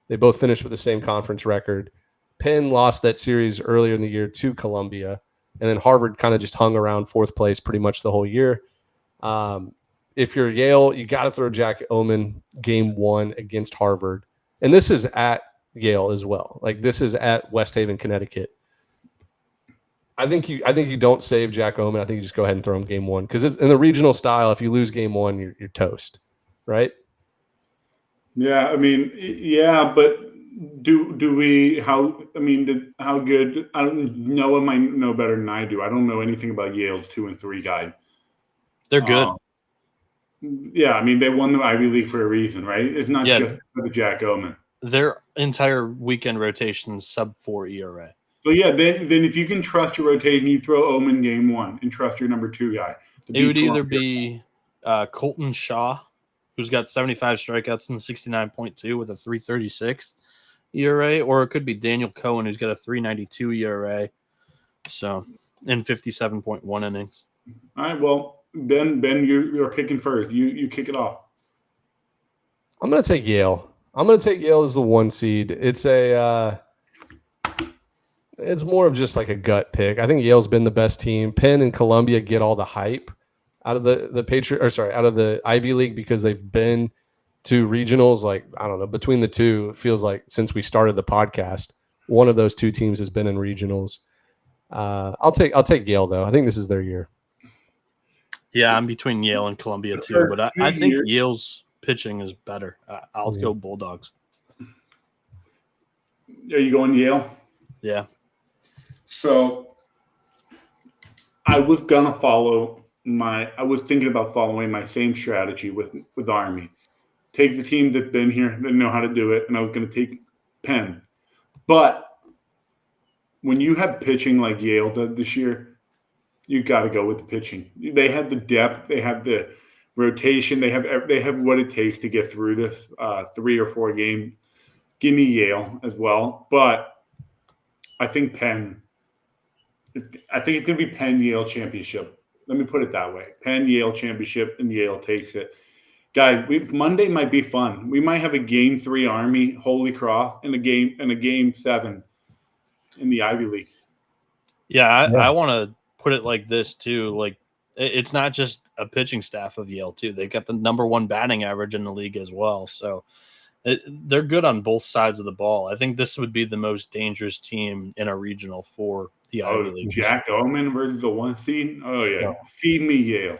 Speaker 1: They both finished with the same conference record. Penn lost that series earlier in the year to Columbia. And then Harvard kind of just hung around 4th place pretty much the whole year. If you're Yale, you got to throw Jack Omen game 1 against Harvard. And this is at Yale as well. Like, this is at West Haven, Connecticut. I think you don't save Jack Omen. I think you just go ahead and throw him game 1. Because it's in the regional style, if you lose game 1, you're toast. Right?
Speaker 3: Yeah, I mean, yeah, but do we how good? I don't know. Noah might know better than I do. I don't know anything about Yale's 2 and 3 guys.
Speaker 2: They're good.
Speaker 3: Yeah, I mean, they won the Ivy League for a reason, right? It's not just for the Jack Omen.
Speaker 2: Their entire weekend rotation is sub-4 ERA.
Speaker 3: So yeah, then if you can trust your rotation, you throw Omen game 1 and trust your number 2 guy.
Speaker 2: It would either be Colton Shaw, who's got 75 strikeouts and 69.2 with a 3.36 ERA, or it could be Daniel Cohen, who's got a 3.92 ERA. So in 57.1 innings.
Speaker 3: All right, well, Ben, you're picking first. You kick it off.
Speaker 1: I'm going to take Yale. I'm going to take Yale as the 1 seed. It's more of just like a gut pick. I think Yale's been the best team. Penn and Columbia get all the hype out of the Patriot, out of the Ivy League because they've been to regionals. Like, I don't know, between the two, it feels like since we started the podcast, one of those two teams has been in regionals. I'll take Yale though. I think this is their year.
Speaker 2: Yeah, I'm between Yale and Columbia too, but I think Yale's pitching is better. I'll go Bulldogs.
Speaker 3: Are you going Yale?
Speaker 2: Yeah.
Speaker 3: So I was thinking about following my same strategy with Army. Take the team that's been here, that know how to do it, and I was going to take Penn. But when you have pitching like Yale did this year, you got to go with the pitching. They have the depth, they have the rotation, they have what it takes to get through this 3 or 4 game. Give me Yale as well, but I think Penn. I think it's going to be Penn-Yale championship. Let me put it that way. Penn-Yale championship, and Yale takes it. Guys, Monday might be fun. We might have a Game 3 Army, Holy Cross, and a Game 7 in the Ivy League.
Speaker 2: Yeah, I want to put it like this, too. Like, it's not just a pitching staff of Yale, too. They got the number 1 batting average in the league as well. So they're good on both sides of the ball. I think this would be the most dangerous team in a regional for the Ivy League.
Speaker 3: Jack Oman versus the 1 seed? Oh, yeah. No. Feed me Yale.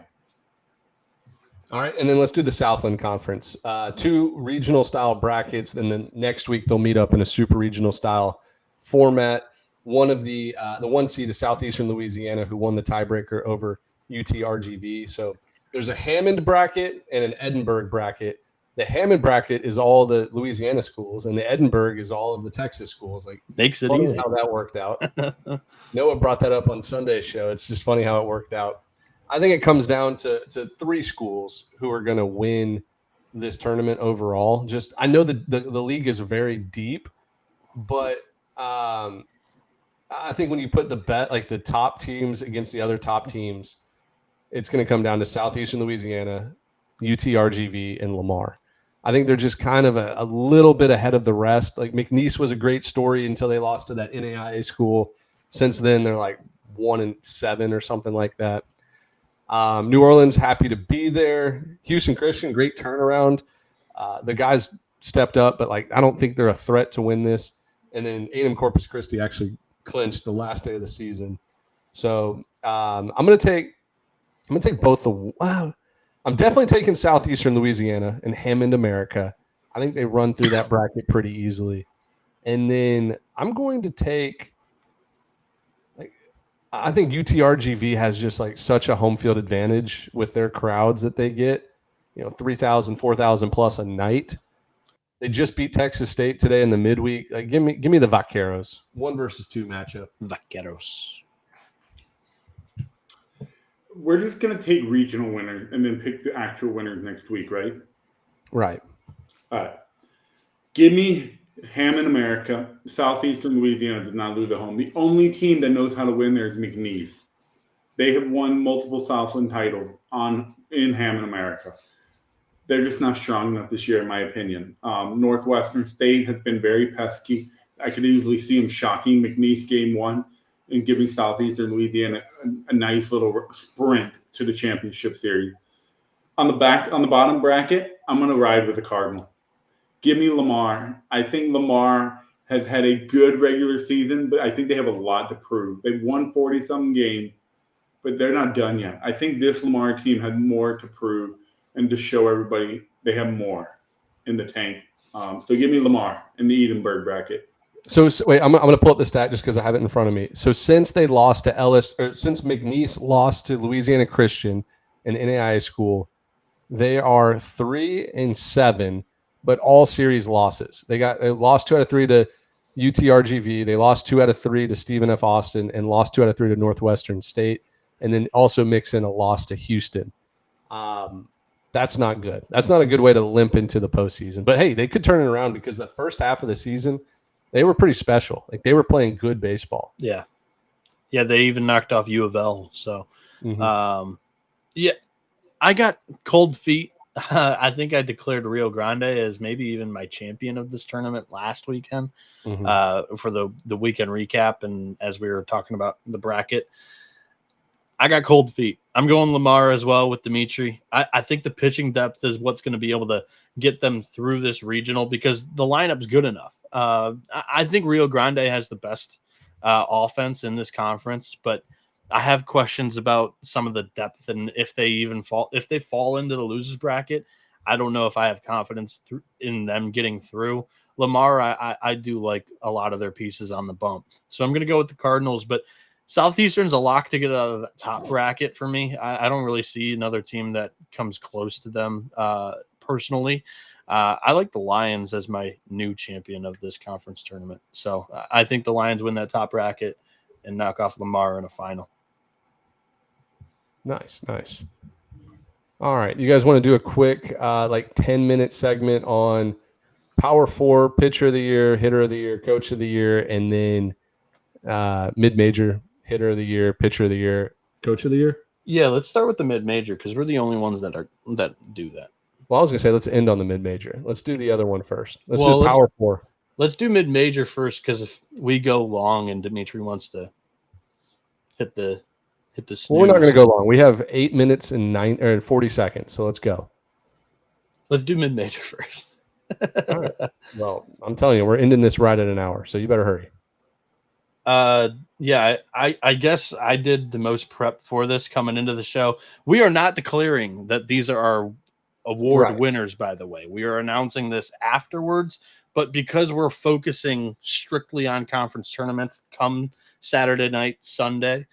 Speaker 1: All right, and then let's do the Southland Conference. 2 regional-style brackets, and then next week they'll meet up in a super regional-style format. One of the 1 seed is Southeastern Louisiana, who won the tiebreaker over UTRGV. So there's a Hammond bracket and an Edinburgh bracket. The Hammond bracket is all the Louisiana schools, and the Edinburgh is all of the Texas schools. Like,
Speaker 2: makes it
Speaker 1: funny
Speaker 2: easy
Speaker 1: how that worked out. Noah brought that up on Sunday's show. It's just funny how it worked out. I think it comes down to 3 schools who are going to win this tournament overall. Just I know the league is very deep, but I think when you put the bet like the top teams against the other top teams, it's going to come down to Southeastern Louisiana, UTRGV, and Lamar. I think they're just kind of a little bit ahead of the rest. Like McNeese was a great story until they lost to that NAIA school. Since then, they're like 1-7 or something like that. New Orleans, happy to be there. Houston Christian, great turnaround. The guys stepped up, but like I don't think they're a threat to win this. And then A&M Corpus Christi actually clinched the last day of the season. So I'm gonna take both the. Wow. I'm definitely taking Southeastern Louisiana and Hammond America. I think they run through that bracket pretty easily. And then I'm going to take I think UTRGV has just like such a home field advantage with their crowds that they get, 3,000, 4,000 plus a night. They just beat Texas State today in the midweek. Like, give me the Vaqueros. 1 versus 2 matchup.
Speaker 2: Vaqueros.
Speaker 3: We're just going to take regional winners and then pick the actual winners next week, right?
Speaker 1: Right.
Speaker 3: All right. Give me Hammond America. Southeastern Louisiana did not lose at home. The only team that knows how to win there is McNeese. They have won multiple Southland titles in Hammond America. They're just not strong enough this year, in my opinion. Northwestern State has been very pesky. I could easily see them shocking McNeese game 1 and giving Southeastern Louisiana a nice little sprint to the championship series. On the bottom bracket, I'm going to ride with the Cardinal. Give me Lamar. I think Lamar has had a good regular season, but I think they have a lot to prove. They've won 40-something games, but they're not done yet. I think this Lamar team had more to prove and to show everybody they have more in the tank. So give me Lamar in the Edinburgh bracket.
Speaker 1: So wait, I'm going to pull up the stat just because I have it in front of me. So since they lost to since McNeese lost to Louisiana Christian, an NAIA school, they are 3-7, but all series losses. They lost 2 out of 3 to UTRGV. They lost 2 out of 3 to Stephen F. Austin and lost 2 out of 3 to Northwestern State, and then also mix in a loss to Houston. That's not good. That's not a good way to limp into the postseason. But hey, they could turn it around because the first half of the season, they were pretty special. Like they were playing good baseball.
Speaker 2: Yeah. Yeah, they even knocked off U of L. So, yeah, I got cold feet. I think I declared Rio Grande as maybe even my champion of this tournament last weekend for the weekend recap. And as we were talking about the bracket, I got cold feet. I'm going Lamar as well with Dimitri. I think the pitching depth is what's going to be able to get them through this regional because the lineup's good enough. I think Rio Grande has the best offense in this conference, but I have questions about some of the depth and if they fall into the losers bracket. I don't know if I have confidence in them getting through. Lamar, I do like a lot of their pieces on the bump, so I'm going to go with the Cardinals. But Southeastern's a lock to get out of that top bracket for me. I don't really see another team that comes close to them personally. I like the Lions as my new champion of this conference tournament. So I think the Lions win that top bracket and knock off Lamar in a final.
Speaker 1: Nice. All right. You guys want to do a quick 10-minute segment on Power 4, Pitcher of the Year, Hitter of the Year, Coach of the Year, and then mid-major, Hitter of the Year, Pitcher of the Year, Coach of the Year?
Speaker 2: Yeah, let's start with the mid-major because we're the only ones that do that.
Speaker 1: Well, I was going to say let's end on the mid-major. Let's do the other one first. Let's do Power 4.
Speaker 2: Let's do mid-major first because if we go long and Dimitri wants to hit the snooze.
Speaker 1: Well, we're not going to go long. We have 8 minutes and 40 seconds, so let's go.
Speaker 2: Let's do mid-major first.
Speaker 1: All right. Well, I'm telling you, we're ending this right at an hour, so you better hurry.
Speaker 2: Yeah, I guess I did the most prep for this coming into the show. We are not declaring that these are our award winners, by the way. We are announcing this afterwards, but because we're focusing strictly on conference tournaments come Saturday night, Sunday,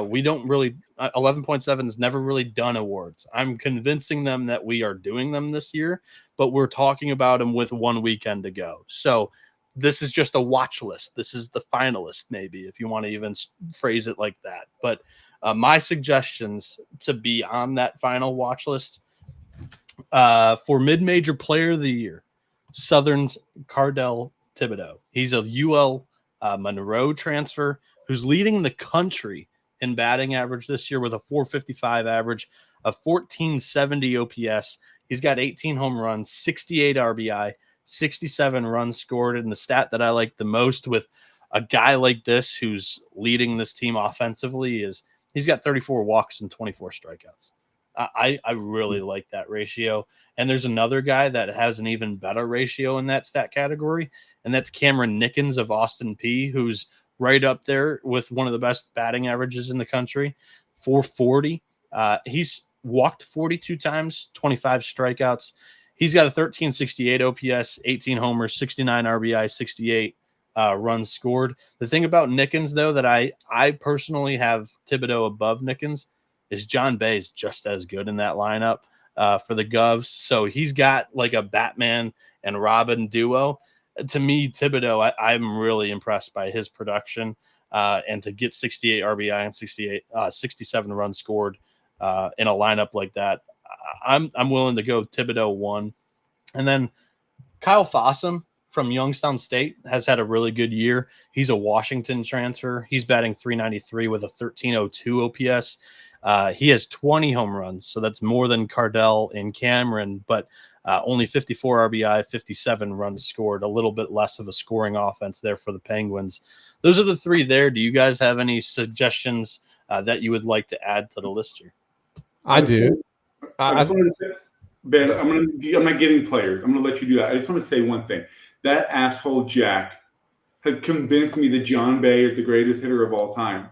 Speaker 2: we don't really 11.7 has never really done awards. I'm convincing them that we are doing them this year, but we're talking about them with 1 weekend to go. So this is just a watch list. This is the finalist, maybe, if you want to even phrase it like that. But my suggestions to be on that final watch list for mid-major player of the year, Southern's Cardell Thibodeau. He's a UL Monroe transfer who's leading the country in batting average this year with a 455 average, a 1470 OPS. He's got 18 home runs, 68 RBI, 67 runs scored. And the stat that I like the most with a guy like this who's leading this team offensively is he's got 34 walks and 24 strikeouts. I really like that ratio. And there's another guy that has an even better ratio in that stat category, and that's Cameron Nickens of Austin P, who's right up there with one of the best batting averages in the country, 440. He's walked 42 times, 25 strikeouts. He's got a 1368 OPS, 18 homers, 69 RBI, 68 runs scored. The thing about Nickens, though, that I personally have Thibodeau above Nickens is John Bay is just as good in that lineup for the Govs. So he's got like a Batman and Robin duo. To me, Thibodeau, I'm really impressed by his production and to get 68 RBI and 67 runs scored in a lineup like that. I'm willing to go Thibodeau 1. And then Kyle Fossum from Youngstown State has had a really good year. He's a Washington transfer. He's batting .393 with a 1302 OPS. He has 20 home runs, so that's more than Cardell and Cameron, but only 54 RBI, 57 runs scored, a little bit less of a scoring offense there for the Penguins. Those are the three there. Do you guys have any suggestions that you would like to add to the list here?
Speaker 1: I do.
Speaker 3: Ben, I'm not getting players. I'm going to let you do that. I just want to say one thing. That asshole Jack has convinced me that John Bay is the greatest hitter of all time.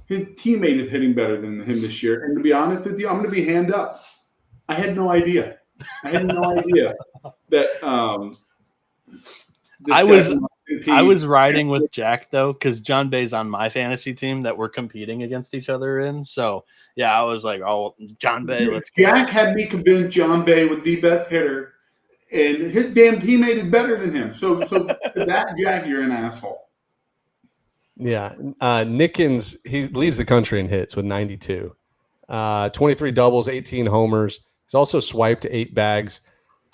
Speaker 3: His teammate is hitting better than him this year. And to be honest with you, I'm going to be hand up. I had no idea. That
Speaker 2: I was riding with Jack, though, because John Bay's on my fantasy team that we're competing against each other in. So, yeah, I was like, oh, John Bay, let's go.
Speaker 3: Jack had me convinced John Bay was the best hitter, and his damn teammate is better than him. So that, Jack, you're an asshole.
Speaker 1: Yeah. Nickens, he leads the country in hits with 92. 23 doubles, 18 homers. He's also swiped 8 bags.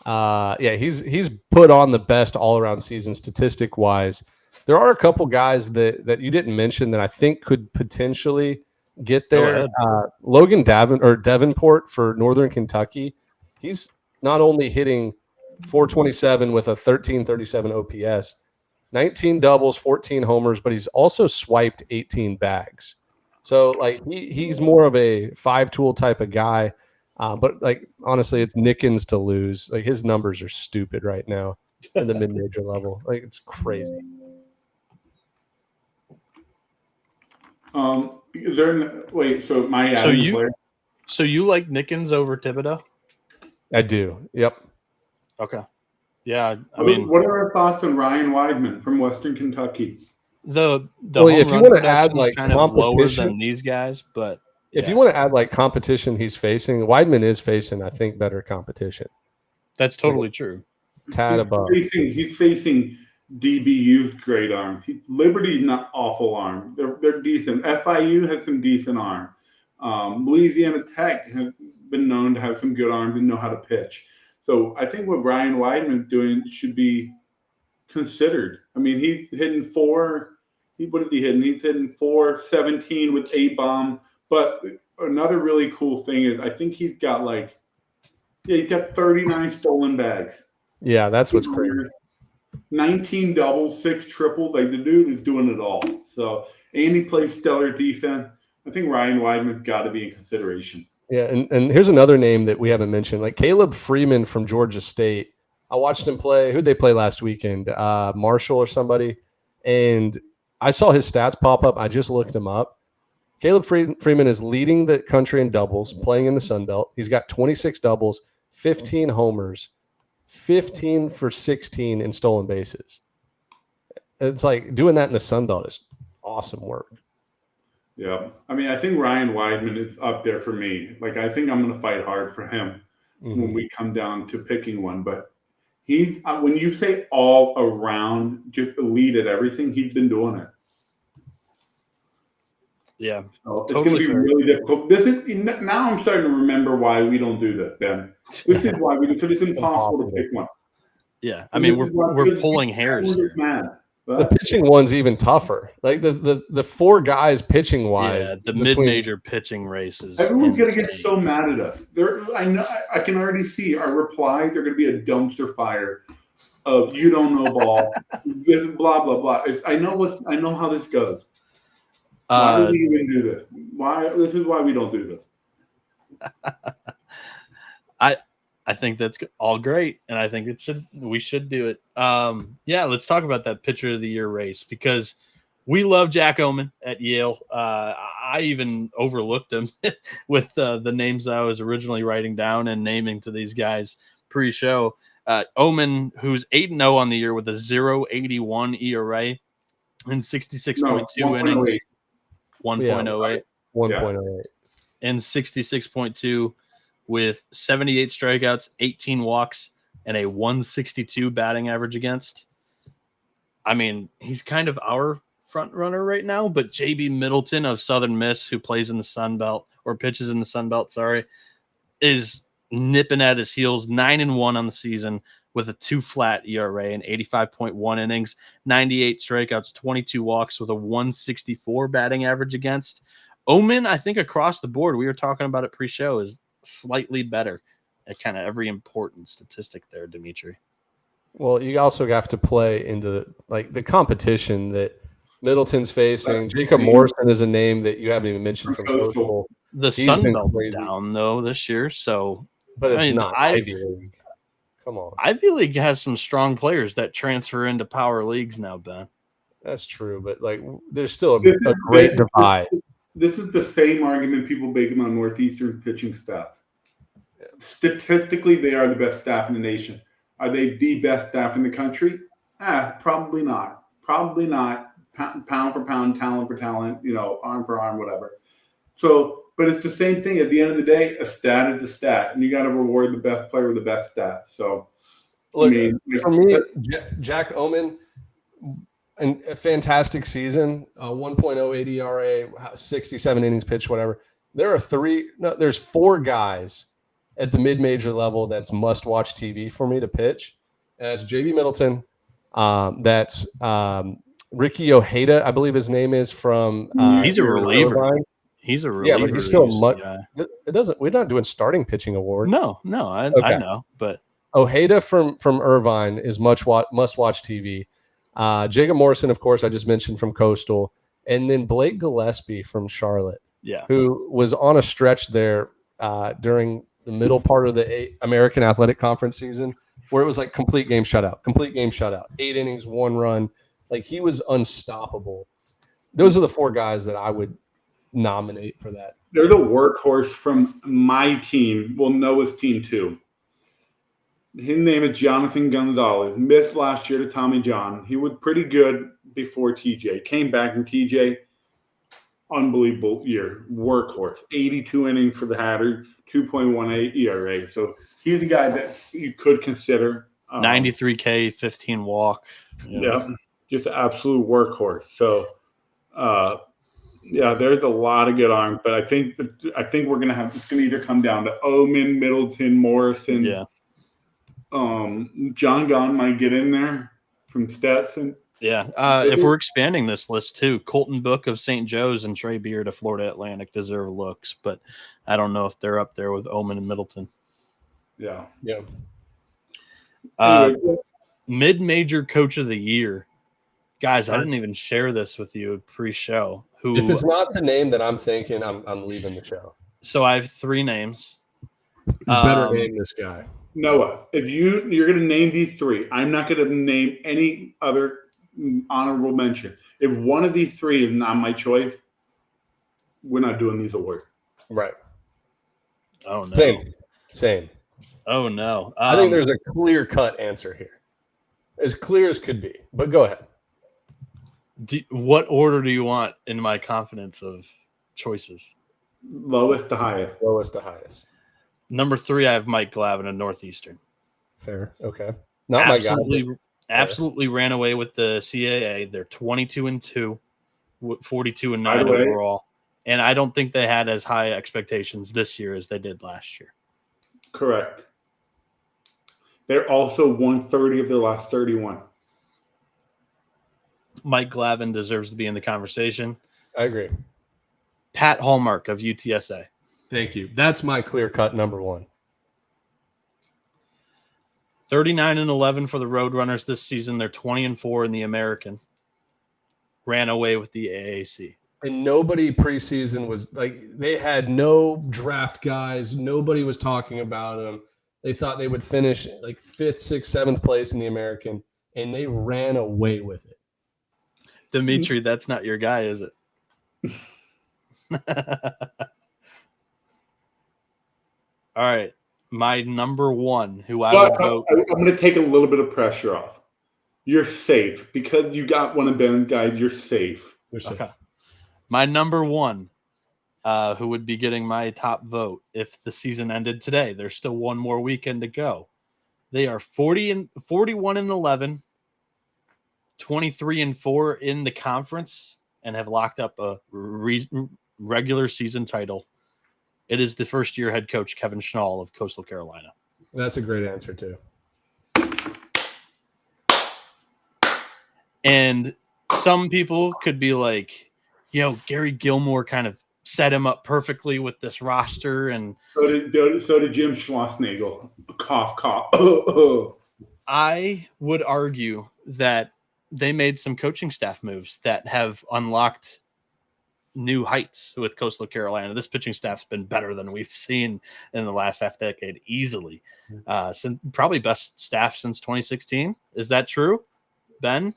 Speaker 1: He's put on the best all-around season statistic-wise. There are a couple guys that you didn't mention that I think could potentially get
Speaker 2: Go
Speaker 1: there.
Speaker 2: ahead.
Speaker 1: Logan Davenport for Northern Kentucky. He's not only hitting 427 with a 1337 OPS, 19 doubles, 14 homers, but he's also swiped 18 bags. So like he's more of a 5-tool type of guy. But like honestly, it's Nickens to lose. Like his numbers are stupid right now in the mid-major level. Like it's crazy.
Speaker 3: Is there wait? So my
Speaker 2: So
Speaker 3: adding
Speaker 2: you
Speaker 3: player.
Speaker 2: so you like Nickens over Thibodeau?
Speaker 1: I do. Yep.
Speaker 2: Okay. Yeah, I mean
Speaker 3: What are our thoughts on Ryan Weidman from Western Kentucky?
Speaker 2: the
Speaker 1: Well,
Speaker 2: home
Speaker 1: if you
Speaker 2: run
Speaker 1: want to add
Speaker 2: production's
Speaker 1: like
Speaker 2: kind of lower
Speaker 1: competition,
Speaker 2: than these guys, but
Speaker 1: if you want to add like competition, he's facing Weidman is facing, I think, better competition.
Speaker 2: that's totally true.
Speaker 1: Tad above.
Speaker 3: He's facing DBU's great arms. Liberty's not awful arm. They're decent. FIU has some decent arm. Louisiana Tech has been known to have some good arms and know how to pitch. So I think what Ryan Weidman's doing should be considered. I mean, he's hitting what is he hitting? He's hitting 417 with a bomb. But another really cool thing is I think he's got he's got 39 stolen bags.
Speaker 1: Yeah, that's what's crazy.
Speaker 3: 19 doubles, 6 triples. Like the dude is doing it all. So, and he plays stellar defense. I think Ryan Weidman's got to be in consideration.
Speaker 1: Yeah, and here's another name that we haven't mentioned, like Caleb Freeman from Georgia State. I watched him play. Who'd they play last weekend? Marshall or somebody. And I saw his stats pop up. I just looked him up. Caleb Freeman is leading the country in doubles, playing in the Sun Belt. He's got 26 doubles, 15 homers, 15 for 16 in stolen bases. It's like doing that in the Sun Belt is awesome work.
Speaker 3: Yeah. I mean, I think Ryan Weidman is up there for me. Like, I think I'm going to fight hard for him when we come down to picking one. But he's, when you say all around, just elite at everything, he's been doing it.
Speaker 2: Yeah.
Speaker 3: So it's going to be really difficult. Now I'm starting to remember why we don't do this, Ben. This is why we do, because it's impossible to pick one.
Speaker 2: Yeah. I mean, we're pulling hairs here.
Speaker 1: The pitching one's even tougher. Like the 4 guys pitching wise.
Speaker 2: Yeah, the mid-major pitching races.
Speaker 3: Everyone's gonna get so mad at us. I know. I can already see our replies are gonna be a dumpster fire of "you don't know ball," this blah blah blah. I know how this goes. Why do we even do this? This is why we don't do this.
Speaker 2: I think that's all great, and I think we should do it. Yeah, let's talk about that pitcher of the year race because we love Jack Oman at Yale. I even overlooked him with the names I was originally writing down and naming to these guys pre-show. Oman, who's 8-0 on the year with a 0.81 ERA and 66.2 innings. 1.08.
Speaker 1: 1.08.
Speaker 2: And 66.2 with 78 strikeouts, 18 walks, and a 162 batting average against. I mean, he's kind of our front runner right now, but JB Middleton of Southern Miss, who plays in the Sun Belt or pitches in the Sun Belt, is nipping at his heels, 9-1 on the season with a 2-flat ERA and 85.1 innings, 98 strikeouts, 22 walks with a 164 batting average against. Oman, I think across the board, we were talking about it pre-show, is slightly better at kind of every important statistic there, Dimitri.
Speaker 1: Well, you also have to play into the competition that Middleton's facing. Jacob Morrison is a name that you haven't even mentioned from Coastal.
Speaker 2: The Sun Belt's down though this year,
Speaker 1: but it's not Ivy League. Come on,
Speaker 2: Ivy League has some strong players that transfer into power leagues now, Ben.
Speaker 1: That's true, but there's still a great divide.
Speaker 3: This is the same argument people make about Northeastern pitching staff. Yeah. Statistically, they are the best staff in the nation. Are they the best staff in the country? Probably not. Probably not. Pound for pound, talent for talent, arm for arm, whatever. So, but it's the same thing. At the end of the day, a stat is a stat, and you got to reward the best player with the best stat. So,
Speaker 1: look, for me, Jack Oman, a fantastic season, 1.08 ERA, 67 innings pitched, whatever. There's 4 guys at the mid-major level that's must-watch TV for me to pitch. That's JB Middleton. That's Ricky Ojeda, I believe his name is from.
Speaker 2: He's a reliever.
Speaker 1: Irvine.
Speaker 2: He's a reliever.
Speaker 1: Yeah, but he's still a
Speaker 2: usually,
Speaker 1: It doesn't. We're not doing starting pitching award.
Speaker 2: No, I know, but
Speaker 1: Ojeda from Irvine is must watch TV. Jacob Morrison, of course, I just mentioned from Coastal, and then Blake Gillespie from Charlotte.
Speaker 2: Yeah,
Speaker 1: who was on a stretch there during the middle part of the American Athletic Conference season where it was like complete game shutout, 8 innings, 1 run. Like he was unstoppable. Those are the 4 guys that I would nominate for that.
Speaker 3: They're the workhorse from my team. Well, Noah's team too. His name is Jonathan Gonzalez. Missed last year to Tommy John. He was pretty good before TJ. Came back in TJ. Unbelievable year. Workhorse. 82 innings for the Hatters, 2.18 ERA. So he's a guy that you could consider.
Speaker 2: 93 K, 15 walk.
Speaker 3: Yeah, just an absolute workhorse. So, there's a lot of good arms, but I think we're gonna have, it's gonna either come down to Oman, Middleton, Morrison.
Speaker 2: Yeah.
Speaker 3: John Gahn might get in there from Stetson.
Speaker 2: Yeah. If we're expanding this list too, Colton Book of St. Joe's and Trey Beard of Florida Atlantic deserve looks, but I don't know if they're up there with Oman and Middleton.
Speaker 3: Yeah.
Speaker 2: Mid-major coach of the year. Guys, I didn't even share this with you pre-show.
Speaker 1: If it's not the name that I'm thinking, I'm leaving the show.
Speaker 2: So I have 3 names.
Speaker 1: You better name this guy.
Speaker 3: Noah, if you're going to name these 3, I'm not going to name any other honorable mention. If one of these 3 is not my choice, we're not doing these awards.
Speaker 1: Right.
Speaker 2: Oh, no.
Speaker 1: Same.
Speaker 2: Oh, no.
Speaker 1: I think there's a clear-cut answer here. As clear as could be. But go ahead.
Speaker 2: What order do you want in my confidence of choices?
Speaker 3: Lowest to highest.
Speaker 2: Number 3, I have Mike Glavin of Northeastern.
Speaker 1: Fair. Okay. Not my guy.
Speaker 2: Absolutely ran away with the CAA. They're 22-2, 42-9 overall. And I don't think they had as high expectations this year as they did last year.
Speaker 3: Correct. They're also 130 of their last 31.
Speaker 2: Mike Glavin deserves to be in the conversation.
Speaker 1: I agree.
Speaker 2: Pat Hallmark of UTSA.
Speaker 1: Thank you. That's my clear-cut number 1.
Speaker 2: 39-11 for the Roadrunners this season. They're 20-4 in the American. Ran away with the AAC.
Speaker 1: And nobody preseason was like, they had no draft guys. Nobody was talking about them. They thought they would finish like 5th, 6th, 7th place in the American, and they ran away with it.
Speaker 2: Dimitri, that's not your guy, is it? All right. My number 1, who I would vote.
Speaker 3: I'm going to take a little bit of pressure off. You're safe. Because you got one of Ben's guys, you're safe.
Speaker 2: Okay. My number 1, who would be getting my top vote if the season ended today. There's still one more weekend to go. They are 41-11, 23-4 in the conference, and have locked up a regular season title. It is the first-year head coach Kevin Schnall of Coastal Carolina.
Speaker 1: That's a great answer too.
Speaker 2: And some people could be like, Gary Gilmore kind of set him up perfectly with this roster, and
Speaker 3: so did Jim Schlossnagel. Cough, cough.
Speaker 2: I would argue that they made some coaching staff moves that have unlocked new heights with Coastal Carolina. This pitching staff's been better than we've seen in the last half decade, easily. Probably best staff since 2016. Is that true, Ben?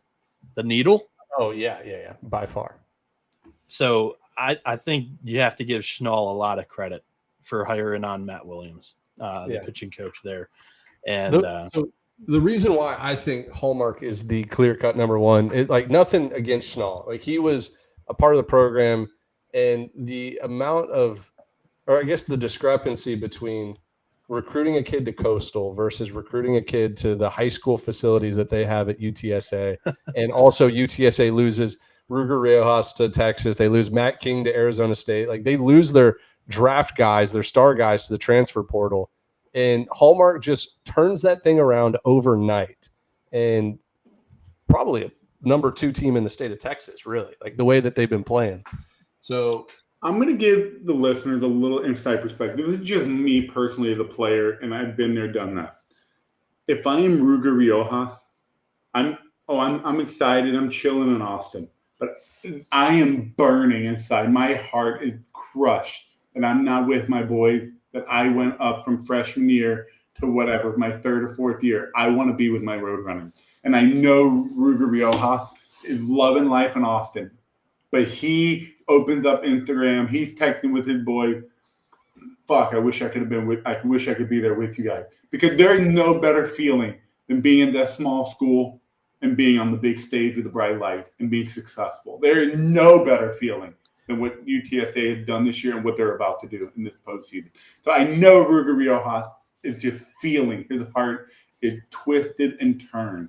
Speaker 2: The Needle?
Speaker 1: Oh, yeah, by far. So
Speaker 2: I think you have to give Schnall a lot of credit for hiring on Matt Williams, the pitching coach there. And
Speaker 1: so the reason why I think Hallmark is the clear-cut number 1 is like nothing against Schnall. Like he was a part of the program, and the amount of, or I guess the discrepancy between recruiting a kid to Coastal versus recruiting a kid to the high school facilities that they have at UTSA. And also UTSA loses Ruger Riojas to Texas. They lose Matt King to Arizona State. Like they lose their draft guys, their star guys to the transfer portal. And Hallmark just turns that thing around overnight. And probably number 2 team in the state of Texas, really, like the way that they've been playing. So
Speaker 3: I'm going to give the listeners a little inside perspective. This is just me personally as a player, and I've been there, done that. If I am Ruger Riojas, I'm excited. I'm chilling in Austin, but I am burning inside. My heart is crushed that I'm not with my boys. That I went up from freshman year to whatever my 3rd or 4th year. I want to be with my road running, and I know Ruger Riojas is loving life in Austin, but he opens up Instagram. He's texting with his boys. Fuck, I wish I could have been with. I wish I could be there with you guys, because there is no better feeling than being in that small school and being on the big stage with the bright lights and being successful. There is no better feeling than what UTSA has done this year and what they're about to do in this postseason. So I know Ruger Riojas is just feeling his heart is twisted and turned.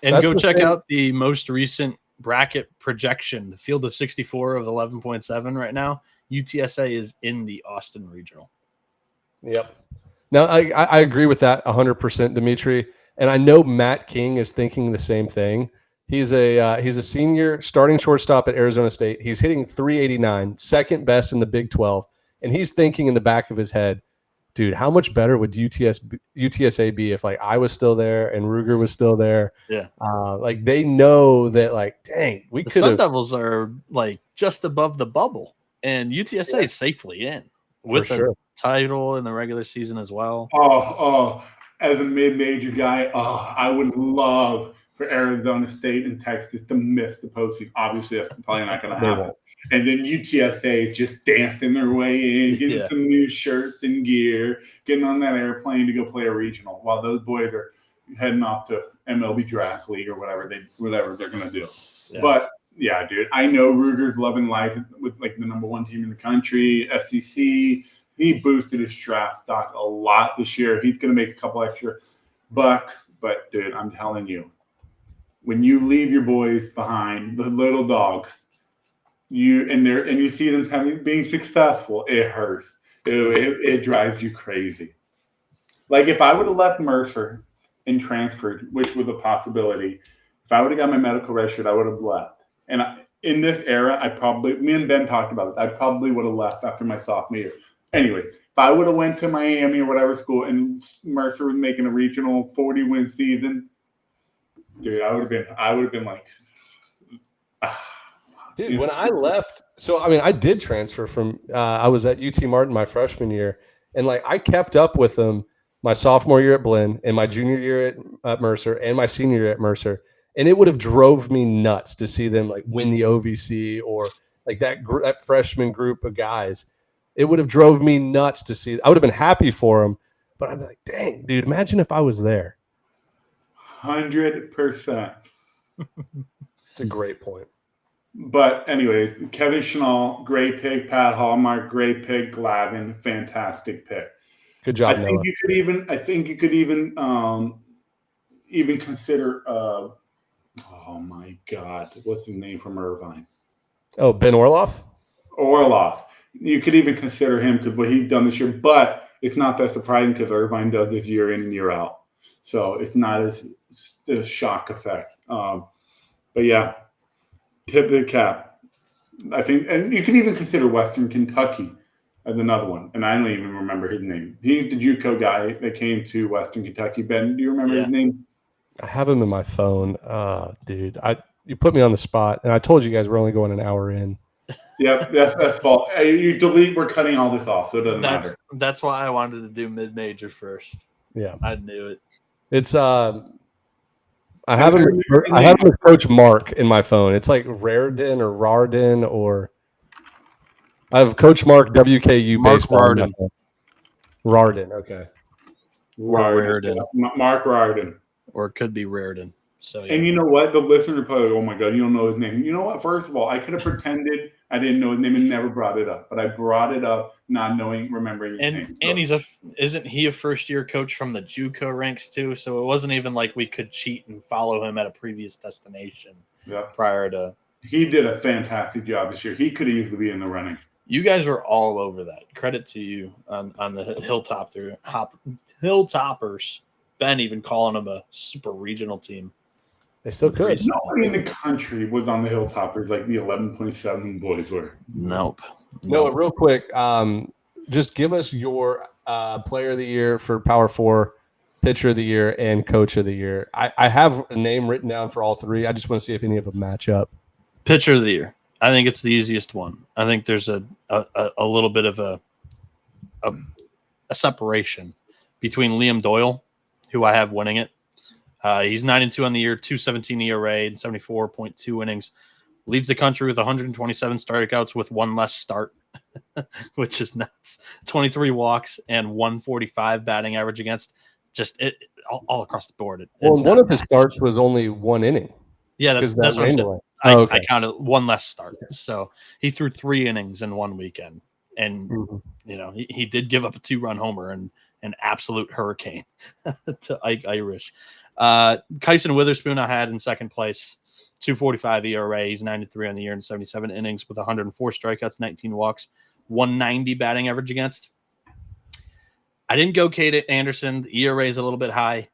Speaker 2: And go check out the most recent bracket projection, the field of 64 of 11.7 right now. UTSA is in the Austin Regional.
Speaker 1: Yep. Now, I agree with that 100%, Dimitri. And I know Matt King is thinking the same thing. He's a senior starting shortstop at Arizona State. He's hitting .389, second best in the Big 12. And he's thinking in the back of his head, dude, how much better would UTSA be if like I was still there and Ruger was still there?
Speaker 2: Yeah.
Speaker 1: Like they know that like, dang, we could have.
Speaker 2: Sun Devils are like just above the bubble, and UTSA is safely in with a title in the regular season as well.
Speaker 3: As a mid-major guy, I would love for Arizona State and Texas to miss the postseason. Obviously, that's probably not going to happen. And then UTSA just dancing their way in, getting some new shirts and gear, getting on that airplane to go play a regional, while those boys are heading off to MLB Draft League or whatever they're going to do. Yeah. But yeah, dude, I know Ruger's loving life with like the number 1 team in the country, SEC. He boosted his draft stock a lot this year. He's going to make a couple extra bucks. But, dude, I'm telling you, when you leave your boys behind, the little dogs, you see them being successful, it hurts. It drives you crazy. Like if I would have left Mercer and transferred, which was a possibility, if I would have got my medical redshirt, I would have left. And in this era, me and Ben talked about this, I probably would have left after my sophomore year. Anyway, if I would have went to Miami or whatever school and Mercer was making a regional 40-win season, dude, I would have been like,
Speaker 1: dude, when I left, so I mean, I did transfer from. I was at UT Martin my freshman year, and like I kept up with them my sophomore year at Blinn, and my junior year at Mercer, and my senior year at Mercer, and it would have drove me nuts to see them like win the OVC or like that freshman group of guys. It would have drove me nuts to see. I would have been happy for them, but I'd be like, dang, dude, imagine if I was there.
Speaker 3: 100%.
Speaker 1: It's a great point.
Speaker 3: But anyway, Kevin Schnall, great pick. Pat Hallmark, great pick. Glavin, fantastic pick.
Speaker 1: Good job,
Speaker 3: I think you could even consider. Oh my God, what's his name from Irvine?
Speaker 1: Oh, Ben Orloff.
Speaker 3: Orloff. You could even consider him because what he's done this year, but it's not that surprising because Irvine does this year in and year out, so it's not as a shock effect. But yeah, tip of the cap. I think, and you can even consider Western Kentucky as another one, and I don't even remember his name. He's the JUCO guy that came to Western Kentucky. Ben, do you remember his name?
Speaker 1: I have him in my phone. Dude, you put me on the spot, and I told you guys we're only going an hour in.
Speaker 3: Yep, that's fault. You delete. We're cutting all this off, so it doesn't matter.
Speaker 2: That's why I wanted to do mid-major first.
Speaker 1: Yeah,
Speaker 2: I knew it.
Speaker 1: It's I have him with Coach Mark in my phone. It's like Raridan or Rardin or I have Coach Mark WKU
Speaker 2: Mark
Speaker 1: baseball.
Speaker 2: Rardin.
Speaker 1: Rardin, okay.
Speaker 2: Raridan.
Speaker 3: Mark Rardin.
Speaker 2: Or it could be Raridan. So yeah.
Speaker 3: And you know what? The listener probably, oh my God, you don't know his name. You know what? First of all, I could have pretended I didn't know his name and never brought it up. But I brought it up not remembering his name.
Speaker 2: And isn't he a first-year coach from the JUCO ranks too? So it wasn't even like we could cheat and follow him at a previous destination prior to.
Speaker 3: He did a fantastic job this year. He could easily be in the running.
Speaker 2: You guys were all over that. Credit to you on the Hilltoppers. Ben even calling them a super regional team.
Speaker 1: They still could.
Speaker 3: Nobody in the country was on the Hilltoppers like the 11.7 boys were.
Speaker 2: Nope.
Speaker 1: No, real quick, just give us your player of the year for Power 4, pitcher of the year, and coach of the year. I have a name written down for all three. I just want to see if any of them match up.
Speaker 2: Pitcher of the year. I think it's the easiest one. I think there's a little bit of a separation between Liam Doyle, who I have winning it. He's 9-2 on the year, 2.17 ERA, and 74.2 innings. Leads the country with 127 strikeouts with one less start, which is nuts. 23 walks and 145 batting average against. Just all across the board.
Speaker 1: One of his starts was only 1 inning.
Speaker 2: Yeah, that's what I'm saying. I counted one less start. So he threw 3 innings in 1 weekend. And, he did give up a 2-run homer and an absolute hurricane to Ike Irish. Kyson Witherspoon I had in second place, 2.45 ERA. He's 93 on the year and 77 innings with 104 strikeouts, 19 walks, 190 batting average against. I didn't go Kate Anderson. The ERA is a little bit high.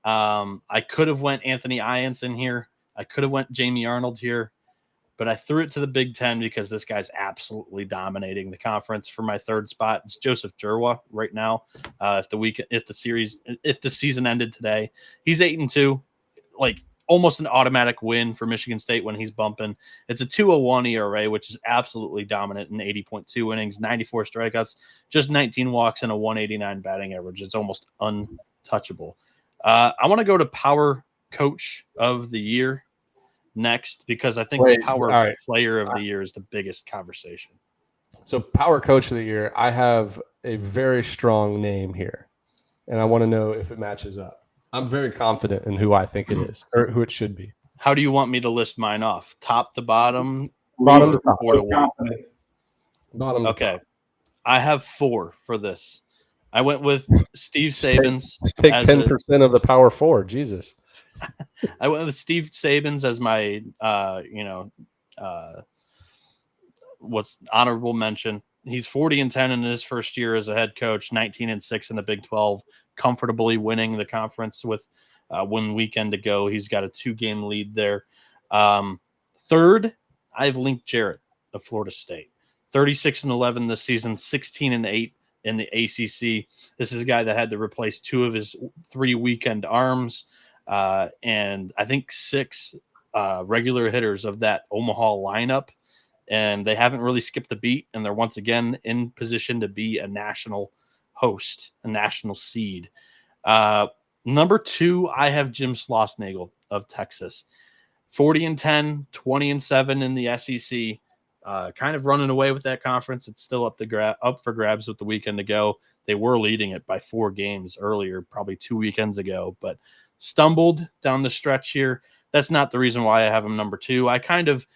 Speaker 2: I could have went Anthony Iance in here. I could have went Jamie Arnold here, but I threw it to the Big Ten because this guy's absolutely dominating the conference. For my third spot, it's Joseph Jerwa right now. If the season ended today, he's 8-2, like almost an automatic win for Michigan State when he's bumping. It's a 2.01 ERA, which is absolutely dominant in 80.2 innings, 94 strikeouts, just 19 walks and a 189 batting average. It's almost untouchable. I want to go to Power Coach of the Year next because I think the Power Player of the Year is the biggest conversation.
Speaker 1: So Power Coach of the Year, I have a very strong name here, and I want to know if it matches up. I'm very confident in who I think it is or who it should be.
Speaker 2: How do you want me to list mine off? Top to bottom?
Speaker 1: Bottom to top.
Speaker 2: 4 to 1.
Speaker 1: Bottom to
Speaker 2: okay.
Speaker 1: top.
Speaker 2: I have 4 for this. I went with Steve Sabins.
Speaker 1: Just take 10% of the Power 4. Jesus.
Speaker 2: I went with Steve Sabins as my, what's honorable mention. He's 40-10 in his first year as a head coach, 19-6 in the Big 12, comfortably winning the conference with 1 weekend to go. He's got a 2-game lead there. Third, I have Link Jarrett of Florida State, 36-11 this season, 16-8 in the ACC. This is a guy that had to replace 2 of his 3 weekend arms. And I think 6 regular hitters of that Omaha lineup, and they haven't really skipped the beat, and they're once again in position to be a national host, a national seed. Number 2, I have Jim Schlossnagle of Texas, 40-10, 20-7 in the SEC. Kind of running away with that conference. It's still up for grabs with the weekend to go. They were leading it by 4 games earlier, probably 2 weekends ago, but stumbled down the stretch here. That's not the reason why I have him number 2. I kind of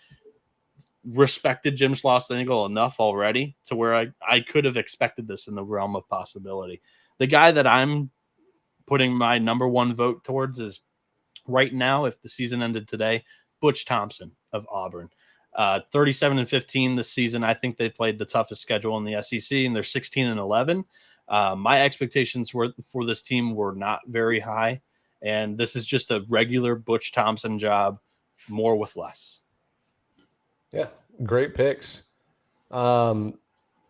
Speaker 2: respected Jim Schlossnagle enough already to where I could have expected this in the realm of possibility. The guy that I'm putting my number 1 vote towards is right now, if the season ended today, Butch Thompson of Auburn. 37-15 this season. I think they played the toughest schedule in the SEC, and they're 16-11. My expectations for this team were not very high, and this is just a regular Butch Thompson job, more with less.
Speaker 1: Yeah, great picks. I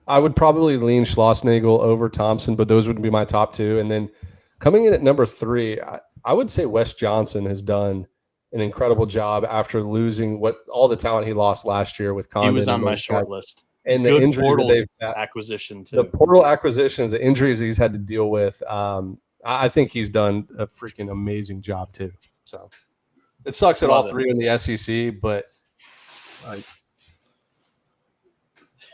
Speaker 1: would probably lean Schlossnagle over Thompson, but those would be my top 2. And then coming in at number 3, I would say Wes Johnson has done an incredible job after losing all the talent he lost last year with Condon.
Speaker 2: He was on my short list.
Speaker 1: And the injuries that they've had,
Speaker 2: acquisition too.
Speaker 1: The portal acquisitions, the injuries he's had to deal with. I think he's done a freaking amazing job too. So it sucks that all 3 in the SEC, but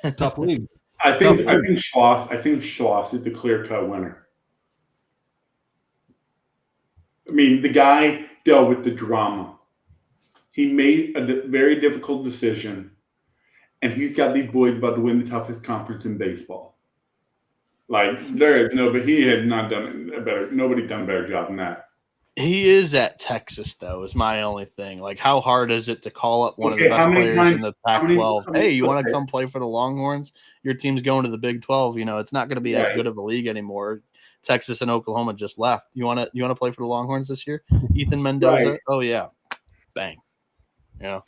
Speaker 1: it's a tough league.
Speaker 3: I think Schloss is the clear-cut winner. I mean, the guy dealt with the drama. He made a very difficult decision, and he's got these boys about to win the toughest conference in baseball. Like, there is but he had not done a better. Nobody done a better job than that.
Speaker 2: He is at Texas, though, is my only thing. Like, how hard is it to call up one of the best players in the Pac-12? Hey, you want to come play for the Longhorns? Your team's going to the Big 12. It's not going to be as good of a league anymore. Texas and Oklahoma just left. You want to play for the Longhorns this year? Ethan Mendoza? Right. Oh, yeah. bang. You know,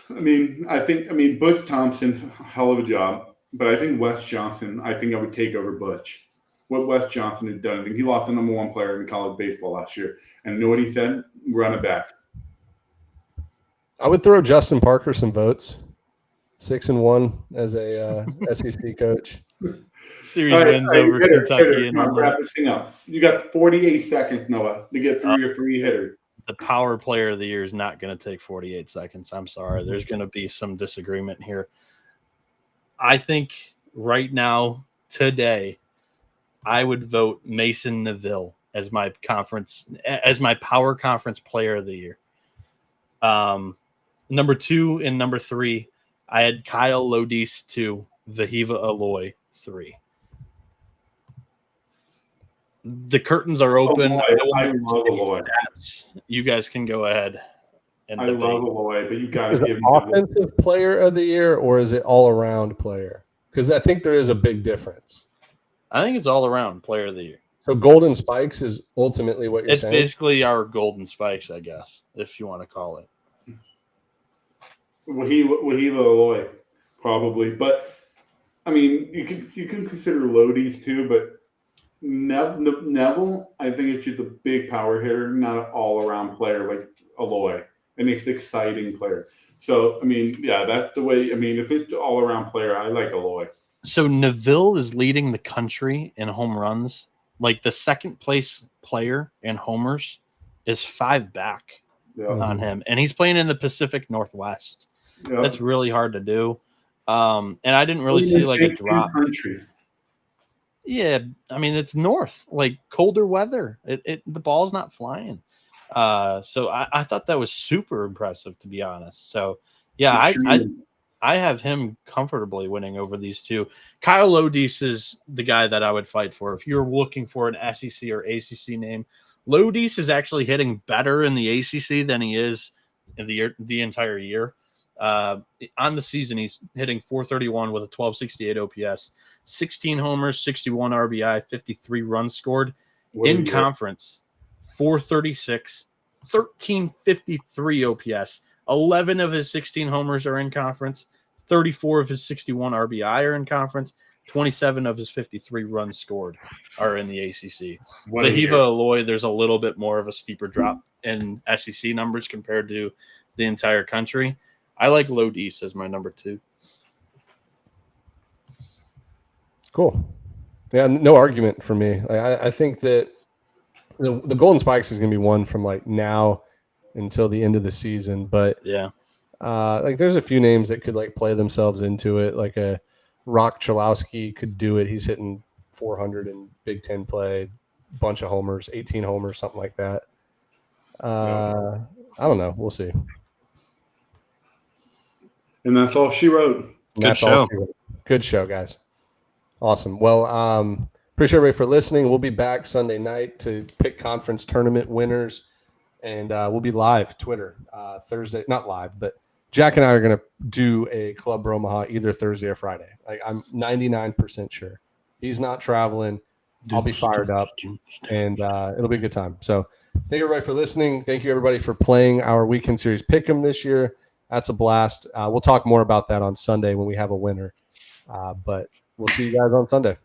Speaker 3: I mean, Butch Thompson, hell of a job. But I think Wes Johnson, I would take over Butch. What Wes Johnson had done, I think he lost the number 1 player in college baseball last year. And you know what he said? Run it back.
Speaker 1: I would throw Justin Parker some votes. 6-1 as a SEC coach.
Speaker 2: Series wins over Kentucky.
Speaker 3: Come on, wrap this thing up. You got 48 seconds, Noah, to get through your 3 hitters.
Speaker 2: The power player of the year is not going to take 48 seconds. I'm sorry. There's going to be some disagreement here. I think right now, today, I would vote Mason Neville as my power conference player of the year. Number 2 and number 3, I had Kyle Lodis 2, Vahiva Aloy 3. The curtains are open.
Speaker 3: I love Aloy.
Speaker 2: You guys can go ahead.
Speaker 3: I love Aloy, but you got to
Speaker 1: Is
Speaker 3: give
Speaker 1: it
Speaker 3: him
Speaker 1: offensive player of the year or is it all around player? Because I think there is a big difference.
Speaker 2: I think it's all around player of the year.
Speaker 1: So Golden Spikes is ultimately what you're saying?
Speaker 2: It's basically our Golden Spikes, I guess, if you want to call it.
Speaker 3: Wahiva Aloy, probably. But, I mean, you can consider Lodis too, but Neville, I think it's just a big power hitter, not an all-around player like Aloy. And it's an exciting player. So, I mean, yeah, that's the way. I mean, if it's an all-around player, I like Aloy.
Speaker 2: So Neville is leading the country in home runs. Like the second place player in homers is 5 back on him. And he's playing in the Pacific Northwest. Yeah. That's really hard to do. And I didn't really see like a drop.
Speaker 3: Country.
Speaker 2: Yeah, I mean, it's north, like colder weather. The ball's not flying. So I thought that was super impressive, to be honest. So, yeah, I have him comfortably winning over these two. Kyle Lodis is the guy that I would fight for. If you're looking for an SEC or ACC name, Lodis is actually hitting better in the ACC than he is in the entire year. On the season, he's hitting .431 with a 1268 OPS, 16 homers, 61 RBI, 53 runs scored. In conference, 436, 1353 OPS. 11 of his 16 homers are in conference. 34 of his 61 RBI are in conference. 27 of his 53 runs scored are in the ACC. Vahiva Aloy, there's a little bit more of a steeper drop in SEC numbers compared to the entire country. I like Lodis as my number 2.
Speaker 1: Cool. Yeah, no argument for me. I think that the Golden Spikes is going to be one from like now until the end of the season. But
Speaker 2: yeah,
Speaker 1: like there's a few names that could like play themselves into it. Like a Rock Chalowski could do it. He's hitting 400 in Big Ten play, bunch of homers, 18 homers, something like that. I don't know. We'll see.
Speaker 3: And that's all she wrote.
Speaker 2: Good show.
Speaker 1: Good show, guys. Awesome. Well, appreciate everybody for listening. We'll be back Sunday night to pick conference tournament winners, and we'll be live Twitter Thursday. Not live, but Jack and I are going to do a Club Omaha either Thursday or Friday. Like I'm 99% sure. He's not traveling. I'll be fired up, and it'll be a good time. So thank you everybody for listening. Thank you everybody for playing our weekend series Pick'em this year. That's a blast. We'll talk more about that on Sunday when we have a winner. But we'll see you guys on Sunday.